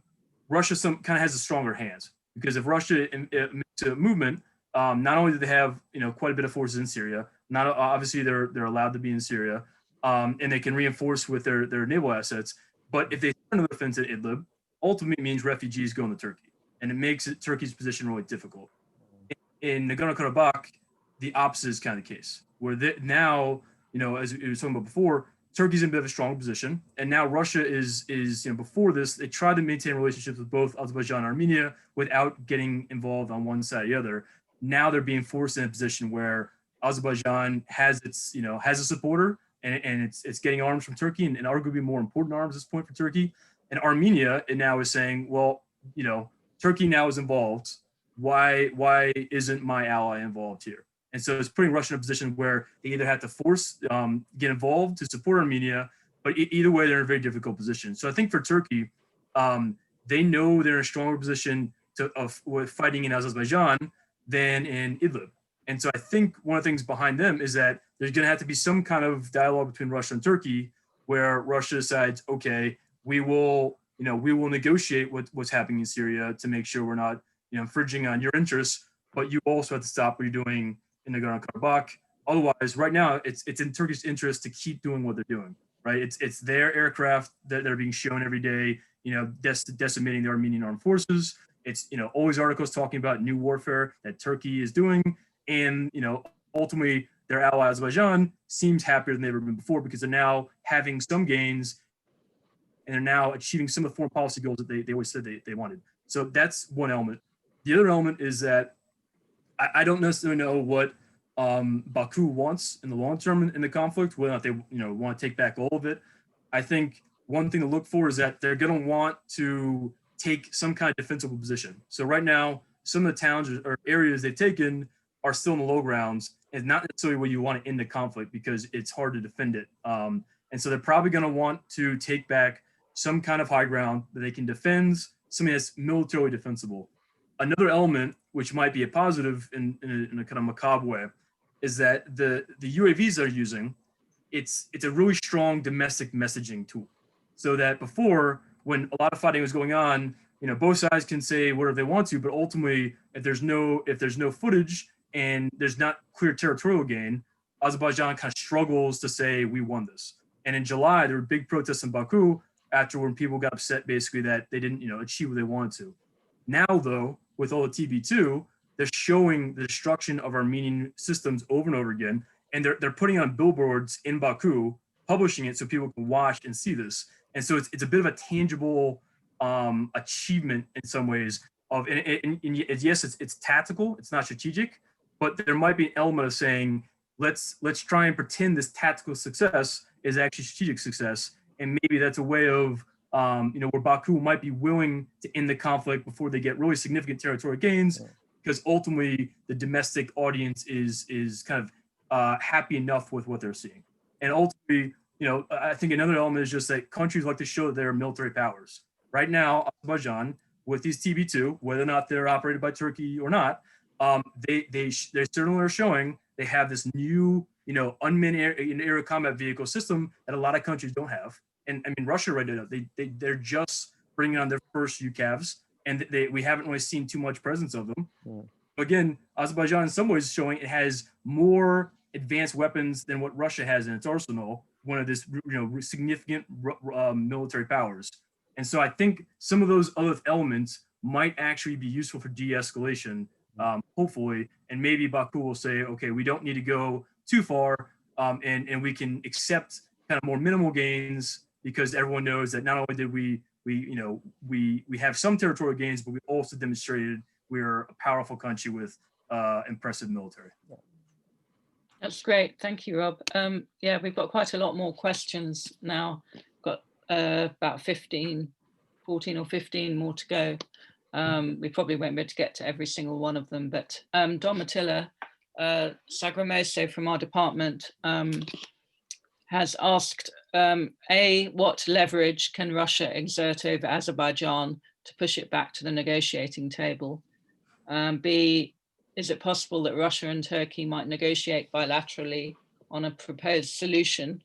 Russia kind of has a stronger hands, because if Russia makes a movement, not only do they have quite a bit of forces in Syria, not obviously they're allowed to be in Syria, and they can reinforce with their naval assets. But if they start another offense at Idlib, ultimately means refugees go into Turkey, and it makes Turkey's position really difficult. In Nagorno-Karabakh, the opposite is kind of the case, where now as we were talking about before, Turkey's in a bit of a strong position, and now Russia is before this, they tried to maintain relationships with both Azerbaijan and Armenia without getting involved on one side or the other. now they're being forced in a position where Azerbaijan has its, has a supporter, and it's getting arms from Turkey, and arguably more important arms at this point for Turkey. And Armenia, it now is saying, well, Turkey now is involved. Why isn't my ally involved here? And so it's putting Russia in a position where they either have to get involved to support Armenia, but either way, they're in a very difficult position. So I think for Turkey, they know they're in a stronger position with fighting in Azerbaijan than in Idlib. And so I think one of the things behind them is that there's going to have to be some kind of dialogue between Russia and Turkey, where Russia decides, okay, we will negotiate what's happening in Syria to make sure we're not, infringing on your interests, but you also have to stop what you're doing in Nagorno-Karabakh. Otherwise, right now, it's in Turkey's interest to keep doing what they're doing, right? It's their aircraft that are being shown every day, decimating the Armenian armed forces. It's, always articles talking about new warfare that Turkey is doing. And, ultimately, their ally Azerbaijan seems happier than they've ever been before, because they're now having some gains and they're now achieving some of the foreign policy goals that they always said they wanted. So that's one element. The other element is that I don't necessarily know what Baku wants in the long term in the conflict, whether or not they want to take back all of it. I think one thing to look for is that they're going to want to take some kind of defensible position. So right now, some of the towns or areas they've taken are still in the low grounds, and not necessarily where you want to end the conflict, because it's hard to defend it. And so they're probably going to want to take back some kind of high ground that they can defend, something that's militarily defensible. Another element, which might be a positive in a kind of macabre way, is that the UAVs they're using, it's a really strong domestic messaging tool. So that before, when a lot of fighting was going on, both sides can say whatever they want to, but ultimately, if there's no footage and there's not clear territorial gain, Azerbaijan kind of struggles to say we won this. And in July, there were big protests in Baku after, when people got upset basically that they didn't achieve what they wanted to. Now, though, with all the TB2, they're showing the destruction of Armenian systems over and over again, and they're putting on billboards in Baku, publishing it so people can watch and see this. And so it's a bit of a tangible achievement in some ways. And yes, it's tactical, it's not strategic, but there might be an element of saying, let's try and pretend this tactical success is actually strategic success, and maybe that's a way of where Baku might be willing to end the conflict before they get really significant territorial gains, because ultimately the domestic audience is kind of happy enough with what they're seeing. And ultimately, I think another element is just that countries like to show that they're military powers. Right now, Azerbaijan, with these TB2, whether or not they're operated by Turkey or not, they certainly are showing they have this new, unmanned air combat vehicle system that a lot of countries don't have. And I mean, Russia right now, they're just bringing on their first UCAVs, and we haven't really seen too much presence of them. Yeah. Again, Azerbaijan in some ways is showing it has more advanced weapons than what Russia has in its arsenal, one of this significant military powers. And so I think some of those other elements might actually be useful for de-escalation, hopefully, and maybe Baku will say, okay, we don't need to go too far, and we can accept kind of more minimal gains, because everyone knows that not only did we have some territorial gains, but we also demonstrated we're a powerful country with impressive military. That's great. Thank you, Rob. Yeah, we've got quite a lot more questions now. Got about 14 or 15 more to go. We probably won't be able to get to every single one of them, but Don Matilla Sagramoso from our department has asked, A, what leverage can Russia exert over Azerbaijan to push it back to the negotiating table? B, is it possible that Russia and Turkey might negotiate bilaterally on a proposed solution?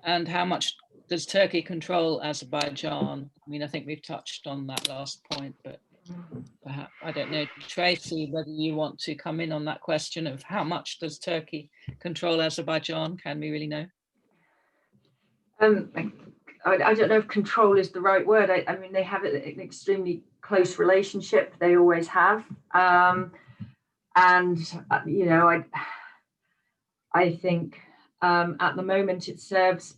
And how much does Turkey control Azerbaijan? I mean, I think we've touched on that last point, but perhaps, I don't know, Tracy, whether you want to come in on that question of how much does Turkey control Azerbaijan? Can we really know? I don't know if control is the right word. I mean, they have an extremely close relationship. They always have. And, I think at the moment it serves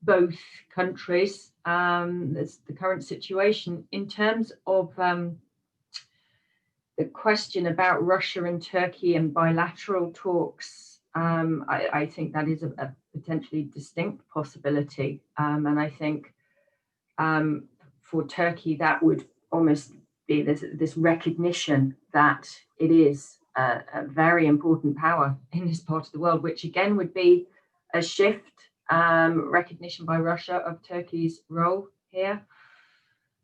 both countries. There's the current situation in terms of the question about Russia and Turkey and bilateral talks, I think that is a potentially distinct possibility. And I think for Turkey, that would almost be this recognition that it is a very important power in this part of the world, which again would be a shift, recognition by Russia of Turkey's role here.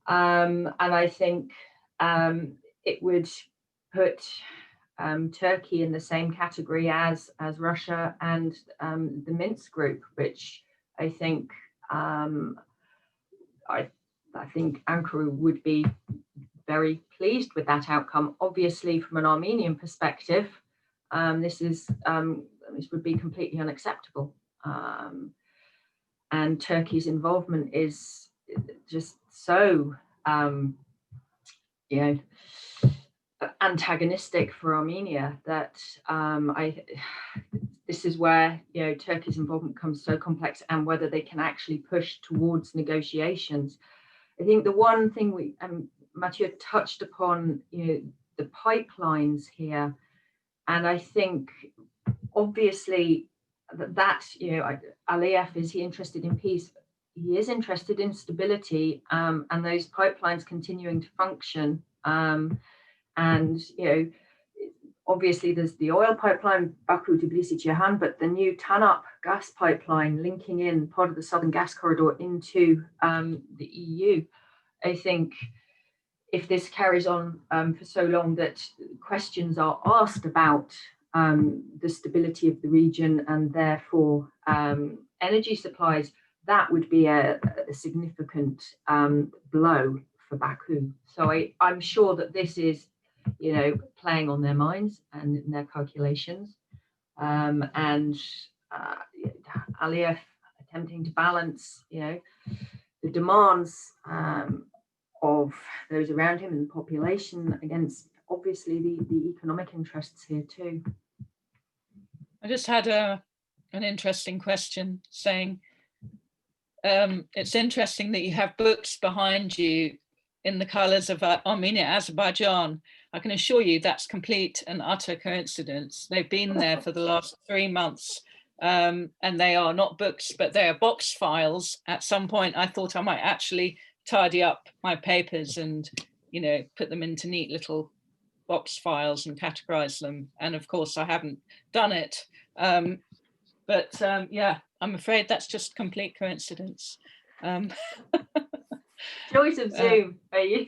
And I think it would put Turkey in the same category as Russia and the Minsk group, which I think I think Ankara would be very pleased with that outcome. Obviously, from an Armenian perspective, this would be completely unacceptable. And Turkey's involvement is just so, antagonistic for Armenia that this is where Turkey's involvement becomes so complex, and whether they can actually push towards negotiations. I think the one thing Mathieu touched upon, the pipelines here, and I think obviously that Aliyev, is he interested in peace? He is interested in stability, and those pipelines continuing to function. And obviously there's the oil pipeline Baku Tbilisi Ceyhan, but the new TANAP gas pipeline linking in part of the southern gas corridor into the EU. I think if this carries on for so long that questions are asked about the stability of the region and therefore energy supplies, that would be a significant blow for Baku. So I'm sure that this is, playing on their minds and in their calculations. And Aliyev attempting to balance, the demands of those around him and the population against obviously the economic interests here too. I just had an interesting question saying, it's interesting that you have books behind you in the colors of Armenia-Azerbaijan. I can assure you that's complete and utter coincidence. They've been there for the last 3 months, and they are not books, but they are box files. At some point, I thought I might actually tidy up my papers and, put them into neat little box files and categorize them. And of course, I haven't done it. Yeah, I'm afraid that's just complete coincidence. Joys of Zoom. You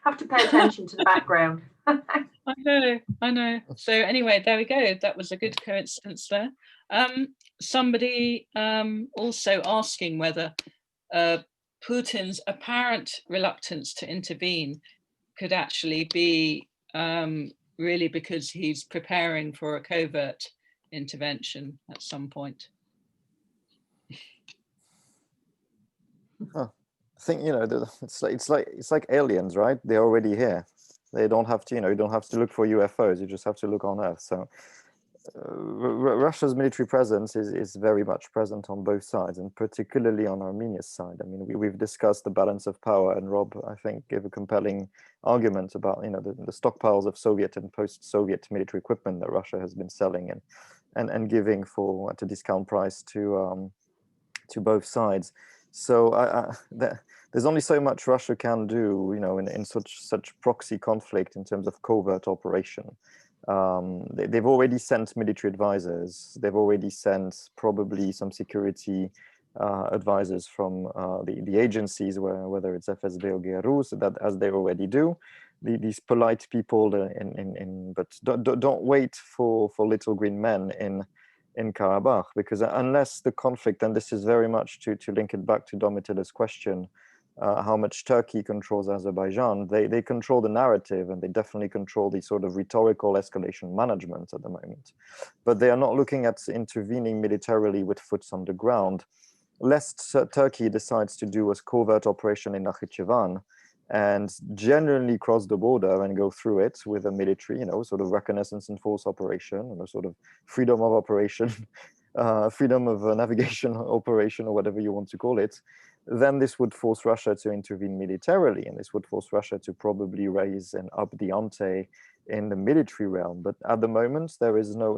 have to pay attention to the background. I know. So anyway, there we go. That was a good coincidence there. Somebody also asking whether Putin's apparent reluctance to intervene could actually be really because he's preparing for a covert intervention at some point. Huh. I think it's like aliens, right? They're already here. They don't have to, you don't have to look for UFOs. You just have to look on Earth. So Russia's military presence is very much present on both sides, and particularly on Armenia's side. I mean, we've discussed the balance of power, and Rob, I think, gave a compelling argument about the stockpiles of Soviet and post-Soviet military equipment that Russia has been selling and giving for at a discount price to both sides. So there's only so much Russia can do, in such proxy conflict in terms of covert operation. They've already sent military advisors. They've already sent probably some security advisors from the agencies, whether it's FSB or GRU, that as they already do. These polite people, but don't wait for little green men in Karabakh, because unless the conflict, and this is very much to link it back to Domitila's question, how much Turkey controls Azerbaijan, they control the narrative, and they definitely control the sort of rhetorical escalation management at the moment. But they are not looking at intervening militarily with foot on the ground, lest Turkey decides to do a covert operation in Nakhchivan and generally cross the border and go through it with a military, sort of reconnaissance and force operation, and a sort of freedom of operation, freedom of navigation operation, or whatever you want to call it. Then this would force Russia to intervene militarily, and this would force Russia to probably raise and up the ante in the military realm. But at the moment, there is no,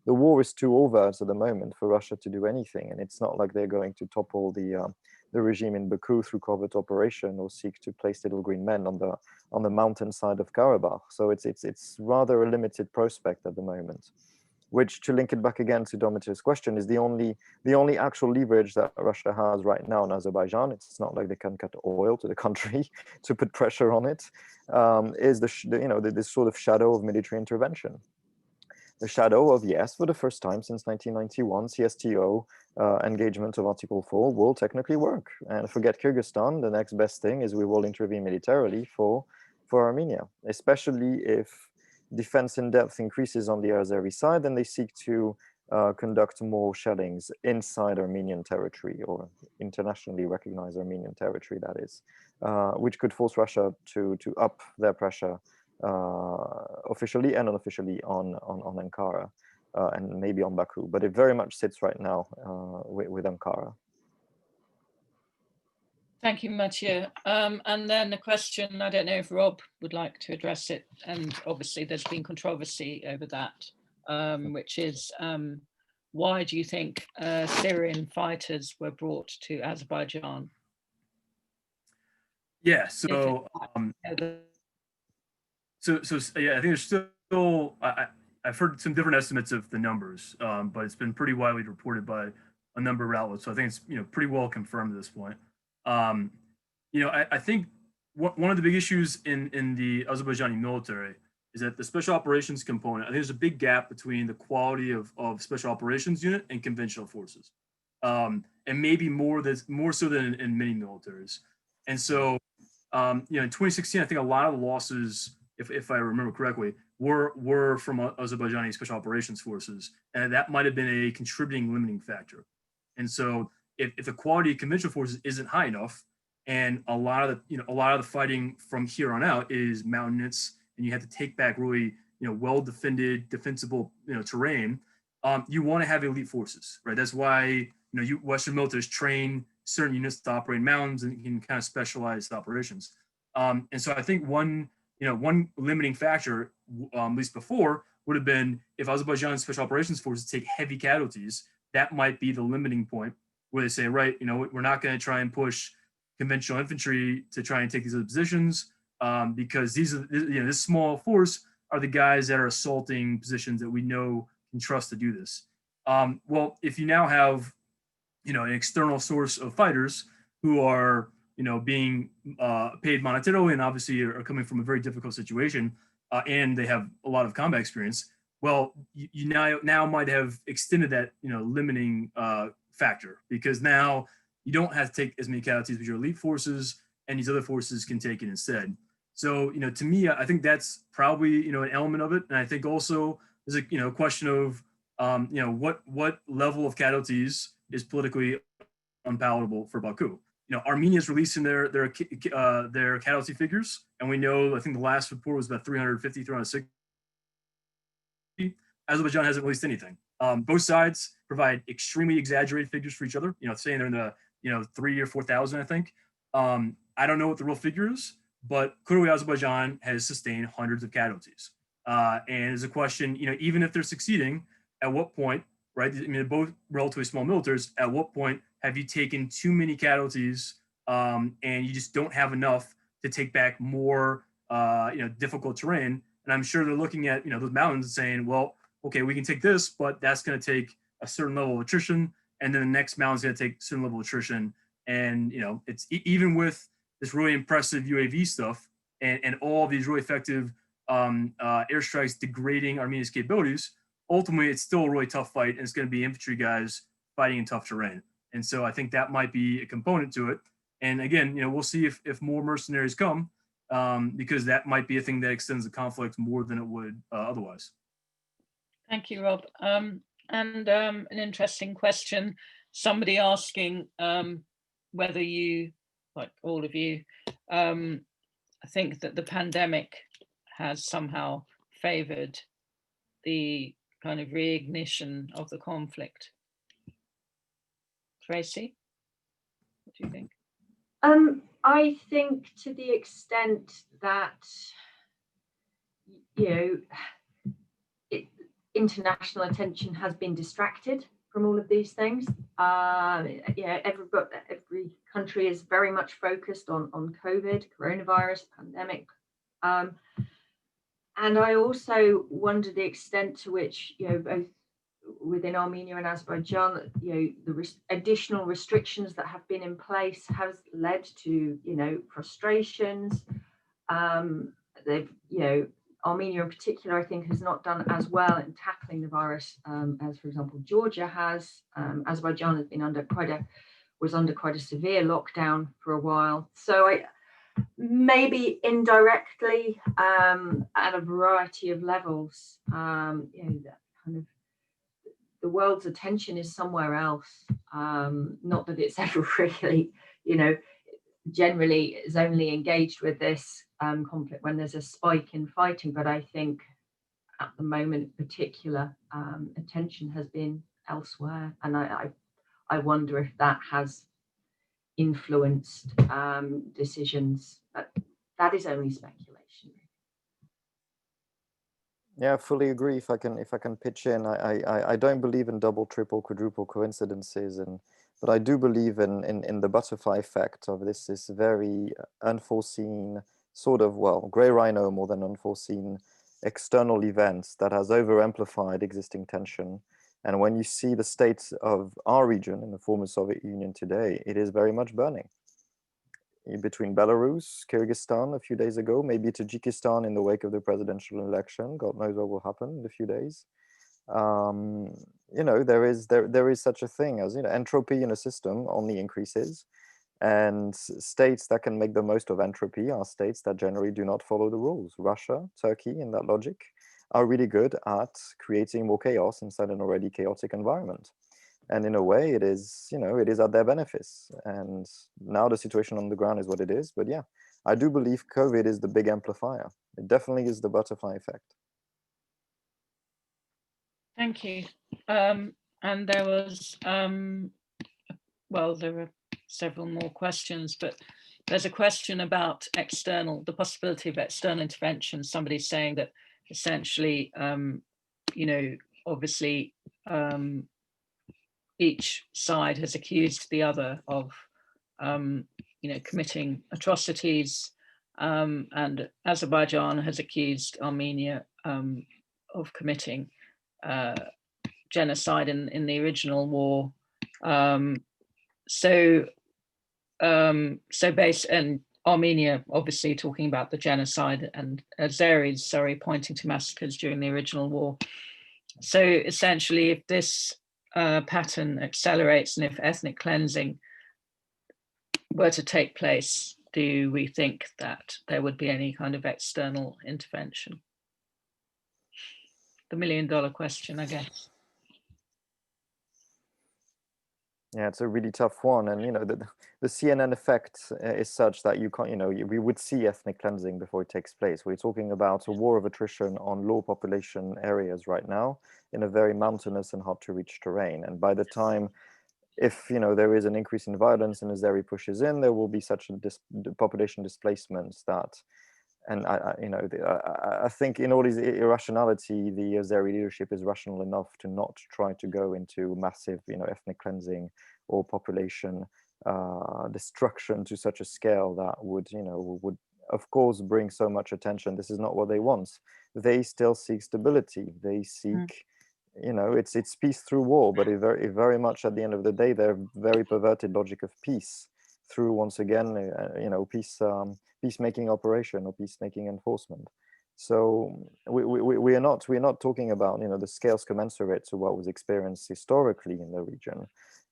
the war is too overt at the moment for Russia to do anything. And it's not like they're going to topple the regime in Baku through covert operation or seek to place little green men on the mountainside of Karabakh. So it's rather a limited prospect at the moment, which, to link it back again to Domitr's question, is the only actual leverage that Russia has right now in Azerbaijan. It's not like they can cut oil to the country to put pressure on it. Is this sort of shadow of military intervention. The shadow of, yes, for the first time since 1991, CSTO engagement of Article 4 will technically work. And forget Kyrgyzstan, the next best thing is we will intervene militarily for Armenia, especially if defense in depth increases on the Azeri side, and they seek to conduct more shellings inside Armenian territory, or internationally recognized Armenian territory, that is, which could force Russia to up their pressure officially and unofficially on Ankara and maybe on Baku, but it very much sits right now with Ankara. Thank you, Mathieu. And then the question, I don't know if Rob would like to address it, and obviously there's been controversy over that, which is why do you think Syrian fighters were brought to Azerbaijan? Yeah, so yeah, I think there's still, I've heard some different estimates of the numbers, but it's been pretty widely reported by a number of outlets. So I think it's pretty well confirmed at this point. I think one of the big issues in the Azerbaijani military is that the special operations component, I think there's a big gap between the quality of special operations unit and conventional forces, and maybe more so than in many militaries. And so, in 2016, I think a lot of the losses, if I remember correctly, were from Azerbaijani special operations forces, and that might have been a contributing limiting factor. And so, if the quality of conventional forces isn't high enough, and a lot of the fighting from here on out is mountainous, and you have to take back really well defended, defensible terrain, you want to have elite forces, right? That's why Western militaries train certain units to operate in mountains and can kind of specialized operations. And so I think one limiting factor, at least before, would have been if Azerbaijan's special operations forces take heavy casualties, that might be the limiting point where they say, right, we're not going to try and push conventional infantry to try and take these other positions because these are, this small force are the guys that are assaulting positions that we know can trust to do this. Well, if you now have, an external source of fighters who are, being paid monetarily and obviously are coming from a very difficult situation and they have a lot of combat experience, well, you now might have extended that, limiting factor, because now you don't have to take as many casualties with your elite forces, and these other forces can take it instead. So, to me, I think that's probably, an element of it. And I think also there's a question of, what level of casualties is politically unpalatable for Baku. Armenia is releasing their casualty figures, and we know, I think the last report was about 350, 360. Azerbaijan hasn't released anything. Both sides provide extremely exaggerated figures for each other, saying they're in the 3,000 or 4,000, I think. I don't know what the real figure is, but clearly Azerbaijan has sustained hundreds of casualties. And there's a question, even if they're succeeding, at what point, right? I mean, they're both relatively small militaries. At what point have you taken too many casualties and you just don't have enough to take back more, difficult terrain? And I'm sure they're looking at, those mountains and saying, well, okay, we can take this, but that's going to take a certain level of attrition. And then the next mountain's going to take a certain level of attrition. And, it's even with this really impressive UAV stuff and all of these really effective airstrikes degrading Armenia's capabilities, ultimately it's still a really tough fight, and it's going to be infantry guys fighting in tough terrain. And so I think that might be a component to it. And again, we'll see if more mercenaries come, because that might be a thing that extends the conflict more than it would otherwise. Thank you, Rob. And an interesting question, somebody asking whether you, like all of you, think that the pandemic has somehow favored the kind of reignition of the conflict. Tracy, what do you think? I think to the extent that international attention has been distracted from all of these things. Every country is very much focused on COVID, coronavirus, pandemic. And I also wonder the extent to which, both within Armenia and Azerbaijan, the additional restrictions that have been in place has led to, frustrations. They've, Armenia in particular, I think, has not done as well in tackling the virus as, for example, Georgia has. Azerbaijan has been was under quite a severe lockdown for a while. So maybe indirectly, at a variety of levels, that kind of the world's attention is somewhere else. Not that it's ever really, generally is only engaged with this conflict when there's a spike in fighting, but I think at the moment in particular, attention has been elsewhere, and I wonder if that has influenced decisions, but that is only speculation. Yeah, I fully agree. If I can pitch in, I don't believe in double, triple, quadruple coincidences, but I do believe in the butterfly effect of this very unforeseen sort of, well, grey rhino more than unforeseen external events that has over amplified existing tension. And when you see the state of our region in the former Soviet Union today, it is very much burning. Between Belarus, Kyrgyzstan a few days ago, maybe Tajikistan in the wake of the presidential election, God knows what will happen in a few days. There is such a thing as, entropy in a system only increases, and states that can make the most of entropy are states that generally do not follow the rules. Russia, Turkey, in that logic, are really good at creating more chaos inside an already chaotic environment. And in a way, it is, it is at their benefice. And now the situation on the ground is what it is. But yeah, I do believe COVID is the big amplifier. It definitely is the butterfly effect. Thank you. And there was, there were several more questions, but there's a question about the possibility of external intervention. Somebody's saying that essentially, obviously, each side has accused the other of, committing atrocities, and Azerbaijan has accused Armenia of committing genocide in the original war. And Armenia obviously talking about the genocide, and Azeris, pointing to massacres during the original war. So essentially, if this pattern accelerates and if ethnic cleansing were to take place, do we think that there would be any kind of external intervention? The $1 million question, I guess. Yeah, it's a really tough one, and the CNN effect is such that you can't, we would see ethnic cleansing before it takes place. We're talking about a war of attrition on low population areas right now in a very mountainous and hard to reach terrain. And by the time, if there is an increase in violence and Azeri pushes in, there will be such a population displacements that. And I think in all these irrationality, the Azeri leadership is rational enough to not try to go into massive, ethnic cleansing or population destruction to such a scale that would of course bring so much attention. This is not what they want. They still seek stability. They seek, it's peace through war, but it very much at the end of the day, they're very perverted logic of peace through, once again, peacemaking operation or peacemaking enforcement. So we are not talking about the scales commensurate to what was experienced historically in the region,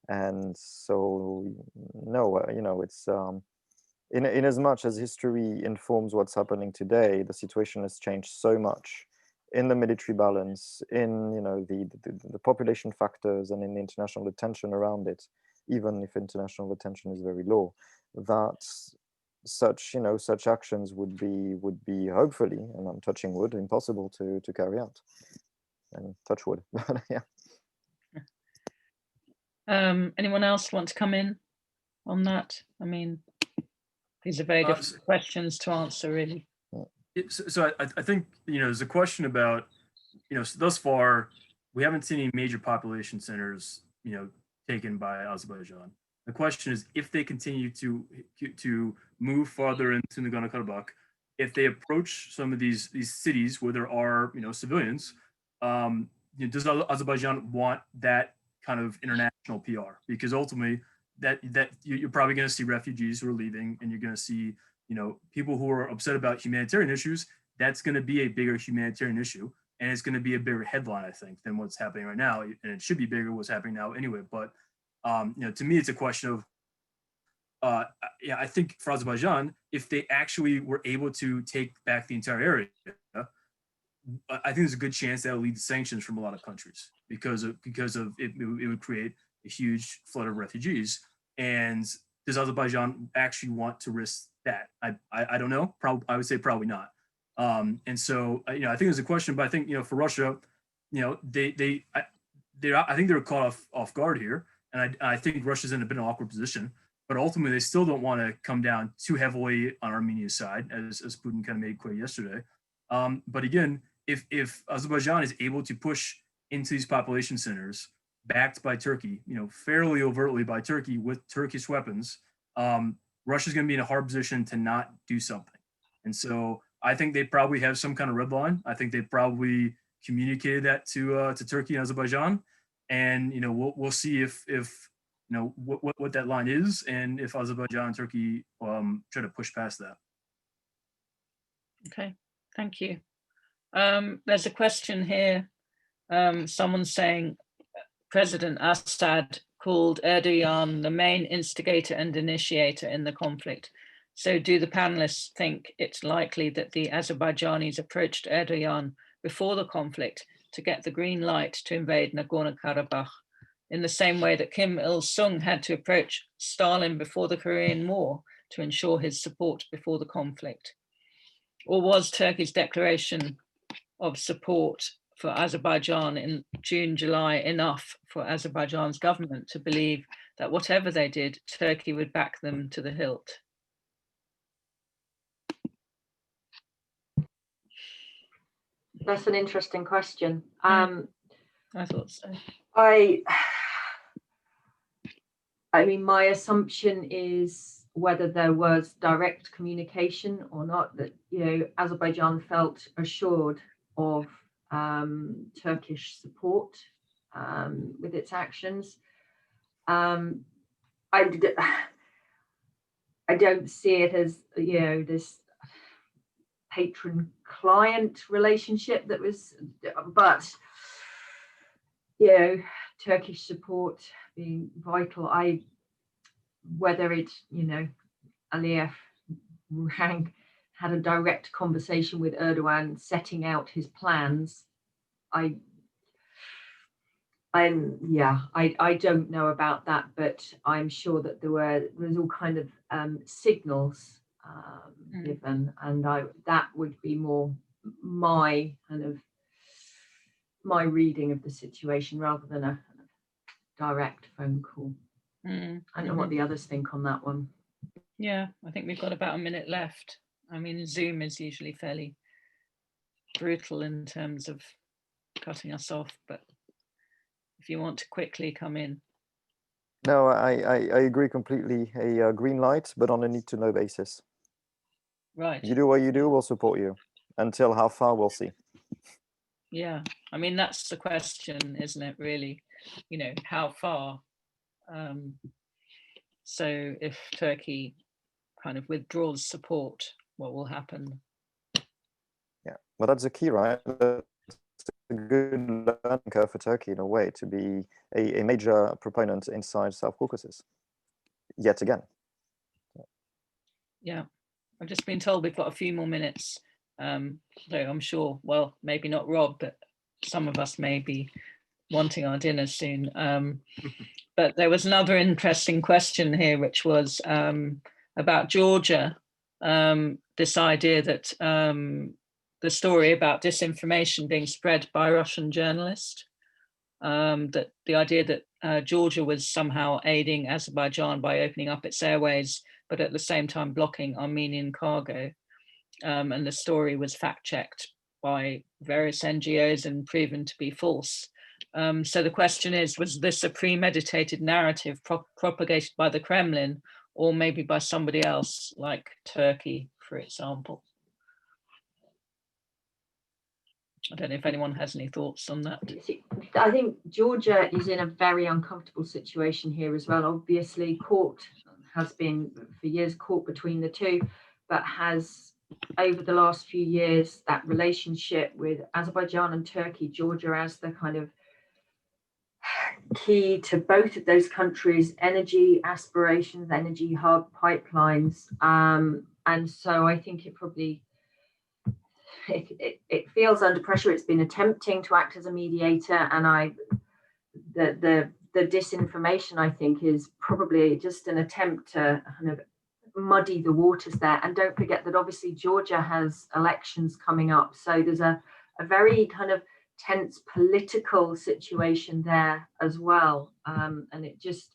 and so no, it's in as much as history informs what's happening today, the situation has changed so much in the military balance, in the population factors, and in the international attention around it, even if international attention is very low, that such actions would be hopefully, and I'm touching wood, impossible to carry out. And touch wood. Yeah. Anyone else want to come in on that? I mean, these are very different questions to answer, really. I think, there's a question about, so thus far, we haven't seen any major population centers, taken by Azerbaijan. The question is, if they continue to move farther into Nagorno-Karabakh, if they approach some of these cities where there are, civilians, does Azerbaijan want that kind of international PR? Because ultimately, that you're probably going to see refugees who are leaving, and you're going to see, people who are upset about humanitarian issues. That's going to be a bigger humanitarian issue, and it's going to be a bigger headline, I think, than what's happening right now. And it should be bigger what's happening now anyway. But to me, it's a question of, I think for Azerbaijan, if they actually were able to take back the entire area, I think there's a good chance that will lead to sanctions from a lot of countries because of it would create a huge flood of refugees. And does Azerbaijan actually want to risk that? I don't know. I would say probably not. And so I think there's a question, but I think for Russia, I think they're caught off guard here, and I think Russia's in a bit of an awkward position. But ultimately, they still don't want to come down too heavily on Armenia's side, as Putin kind of made clear yesterday. But again, if Azerbaijan is able to push into these population centers backed by Turkey, fairly overtly by Turkey with Turkish weapons, Russia's going to be in a hard position to not do something. And so I think they probably have some kind of red line. I think they probably communicated that to Turkey and Azerbaijan, and we'll see if what that line is, and if Azerbaijan and Turkey try to push past that. Okay, thank you. There's a question here. Someone's saying President Assad called Erdogan the main instigator and initiator in the conflict. So do the panelists think it's likely that the Azerbaijanis approached Erdogan before the conflict to get the green light to invade Nagorno-Karabakh, in the same way that Kim Il-sung had to approach Stalin before the Korean War to ensure his support before the conflict? Or was Turkey's declaration of support for Azerbaijan in June, July enough for Azerbaijan's government to believe that whatever they did, Turkey would back them to the hilt? That's an interesting question. I thought so. I mean, my assumption is, whether there was direct communication or not, that Azerbaijan felt assured of Turkish support with its actions. I don't see it as this patron-client relationship that was, but Turkish support being vital. Whether it's Aliyev had a direct conversation with Erdogan setting out his plans, I don't know about that, but I'm sure that there was all kind of signals given, and that would be more my reading of the situation rather than a direct phone call. I don't know what the others think on that one. Yeah, I think we've got about a minute left. I mean, Zoom is usually fairly brutal in terms of cutting us off, but if you want to quickly come in. No, I agree completely. A green light, but on a need-to-know basis. Right. You do what you do, we'll support you. Until how far, we'll see. Yeah, I mean, that's the question, isn't it, really? How far? So if Turkey kind of withdraws support, what will happen? Yeah, well, that's the key, right? It's a good learning curve for Turkey in a way to be a major proponent inside South Caucasus, yet again. Yeah, I've just been told we've got a few more minutes. So I'm sure, well, maybe not Rob, but some of us may be wanting our dinner soon. But there was another interesting question here, which was about Georgia. This idea that the story about disinformation being spread by Russian journalists, that the idea that Georgia was somehow aiding Azerbaijan by opening up its airways, but at the same time blocking Armenian cargo. and the story was fact-checked by various NGOs and proven to be false. So the question is, was this a premeditated narrative propagated by the Kremlin, or maybe by somebody else, like Turkey, for example? I don't know if anyone has any thoughts on that. I think Georgia is in a very uncomfortable situation here as well. Obviously, Kuhrt has been for years caught between the two, but has over the last few years, that relationship with Azerbaijan and Turkey, Georgia as the kind of key to both of those countries' energy aspirations, energy hub pipelines. And so I think it probably, it feels under pressure. It's been attempting to act as a mediator, and the disinformation, I think, is probably just an attempt to kind of muddy the waters there. And don't forget that obviously Georgia has elections coming up, so there's a very kind of tense political situation there as well, and it just,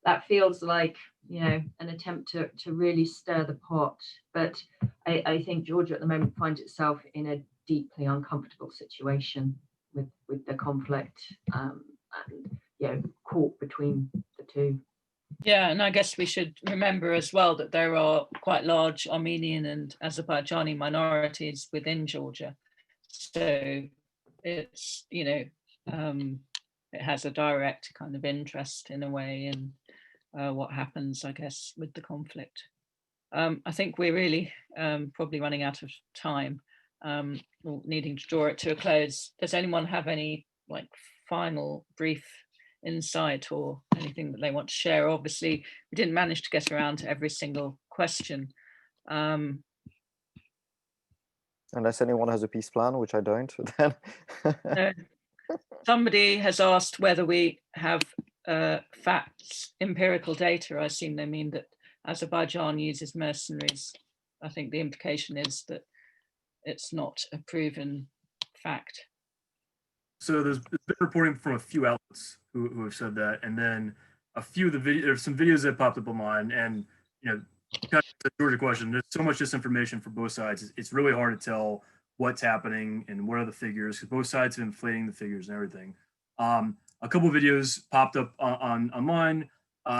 that feels like, you know, an attempt to really stir the pot. But I think Georgia at the moment finds itself in a deeply uncomfortable situation with the conflict, and, you know, caught between the two. Yeah, and I guess we should remember as well that there are quite large Armenian and Azerbaijani minorities within Georgia. So it's, you know, it has a direct kind of interest in a way in what happens, I guess, with the conflict. I think we're really probably running out of time, needing to draw it to a close. Does anyone have any like final brief insight or anything that they want to share? Obviously, we didn't manage to get around to every single question. Unless anyone has a peace plan, which I don't, then. Somebody has asked whether we have facts, empirical data. I assume they mean that Azerbaijan uses mercenaries. I think the implication is that it's not a proven fact. So there's been reporting from a few outlets who have said that, and then a few of the there's some videos that popped up online, and you know, kind of the Georgia question, there's so much disinformation from both sides. It's really hard to tell what's happening and what are the figures, because both sides are inflating the figures and everything. A couple of videos popped up online.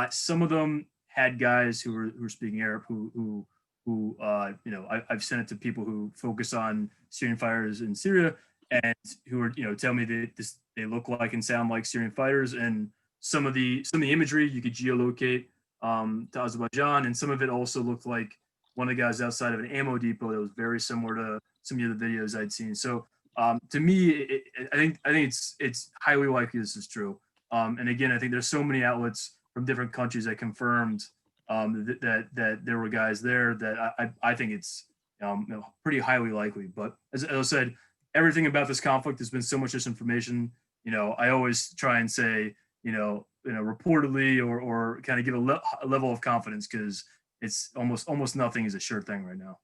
Some of them had guys who were speaking Arab who you know, I've sent it to people who focus on Syrian fighters in Syria, and who are, you know, tell me that they look like and sound like Syrian fighters, and some of the imagery you could geolocate to Azerbaijan, and some of it also looked like one of the guys outside of an ammo depot that was very similar to some of the other videos I'd seen. So to me, I think it's highly likely this is true. And again, I think there's so many outlets from different countries that confirmed that there were guys there that I think it's you know, pretty highly likely. But as I said, everything about this conflict has been so much disinformation. You know, I always try and say, you know, reportedly or kind of give a level of confidence, because it's almost nothing is a sure thing right now.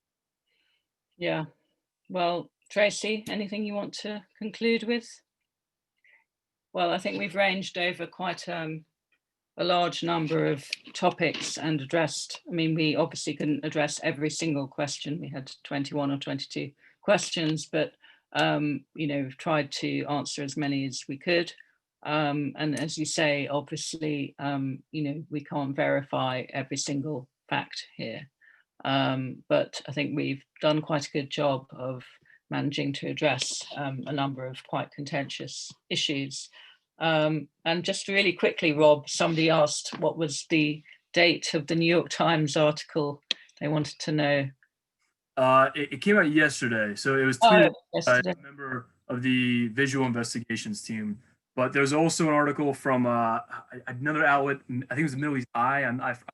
Yeah. Well, Tracy, anything you want to conclude with? Well, I think we've ranged over quite a large number of topics and addressed, I mean, we obviously couldn't address every single question. We had 21 or 22 questions, but you know, we've tried to answer as many as we could. And as you say, obviously, you know, we can't verify every single fact here. But I think we've done quite a good job of managing to address a number of quite contentious issues. And just really quickly, Rob, somebody asked what was the date of the New York Times article. They wanted to know. It came out yesterday, so it was tweeted by yesterday. a member of the visual investigations team. But there's also an article from another outlet, I think it was the Middle East Eye,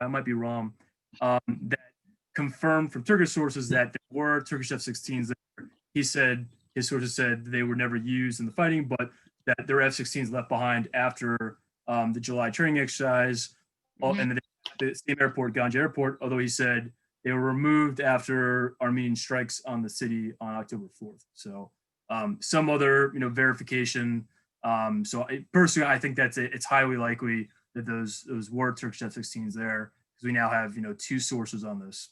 I might be wrong, that confirmed from Turkish sources that there were Turkish F-16s there. He said, his sources said they were never used in the fighting, but that there were F-16s left behind after the July training exercise, and the same airport, Ganja Airport, although he said they were removed after Armenian strikes on the city on October 4th. So some other, you know, verification. So personally, I think it's highly likely that those were Turkish F-16s there, because we now have, you know, two sources on this.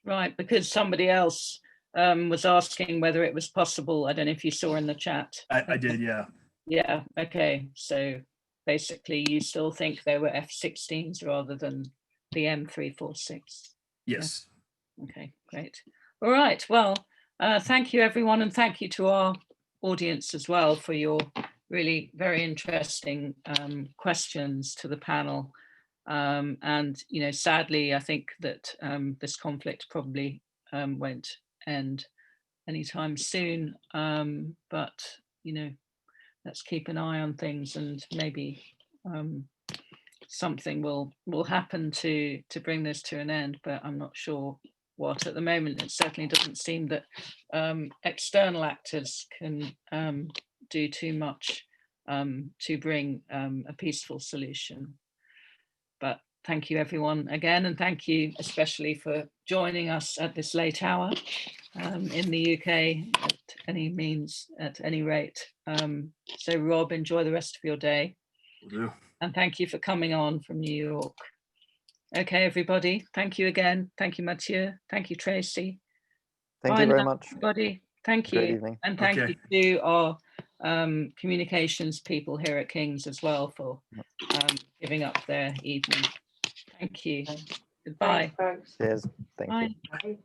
Right, because somebody else was asking whether it was possible. I don't know if you saw in the chat. I did, yeah. Yeah, okay. So basically you still think they were F-16s rather than the M346? Yes. Yeah. Okay, great. All right, well, thank you everyone, and thank you to our audience as well for your really very interesting questions to the panel. And, you know, sadly, I think that this conflict probably won't end anytime soon, but, you know, let's keep an eye on things, and maybe something will happen to bring this to an end, but I'm not sure what. At the moment, it certainly doesn't seem that external actors can do too much to bring a peaceful solution. But thank you everyone again, and thank you especially for joining us at this late hour in the UK at any means, at any rate. So Rob, enjoy the rest of your day. Will do. And thank you for coming on from New York. Okay, everybody, thank you again. Thank you, Mathieu. Thank you, Tracy. Thank Bye you very now, much. everybody. Thank Great you. evening. And thank Okay. you to our communications people here at King's as well for giving up their evening. Thank you. Goodbye. Thanks, folks. Cheers. Thank you. Bye. Bye.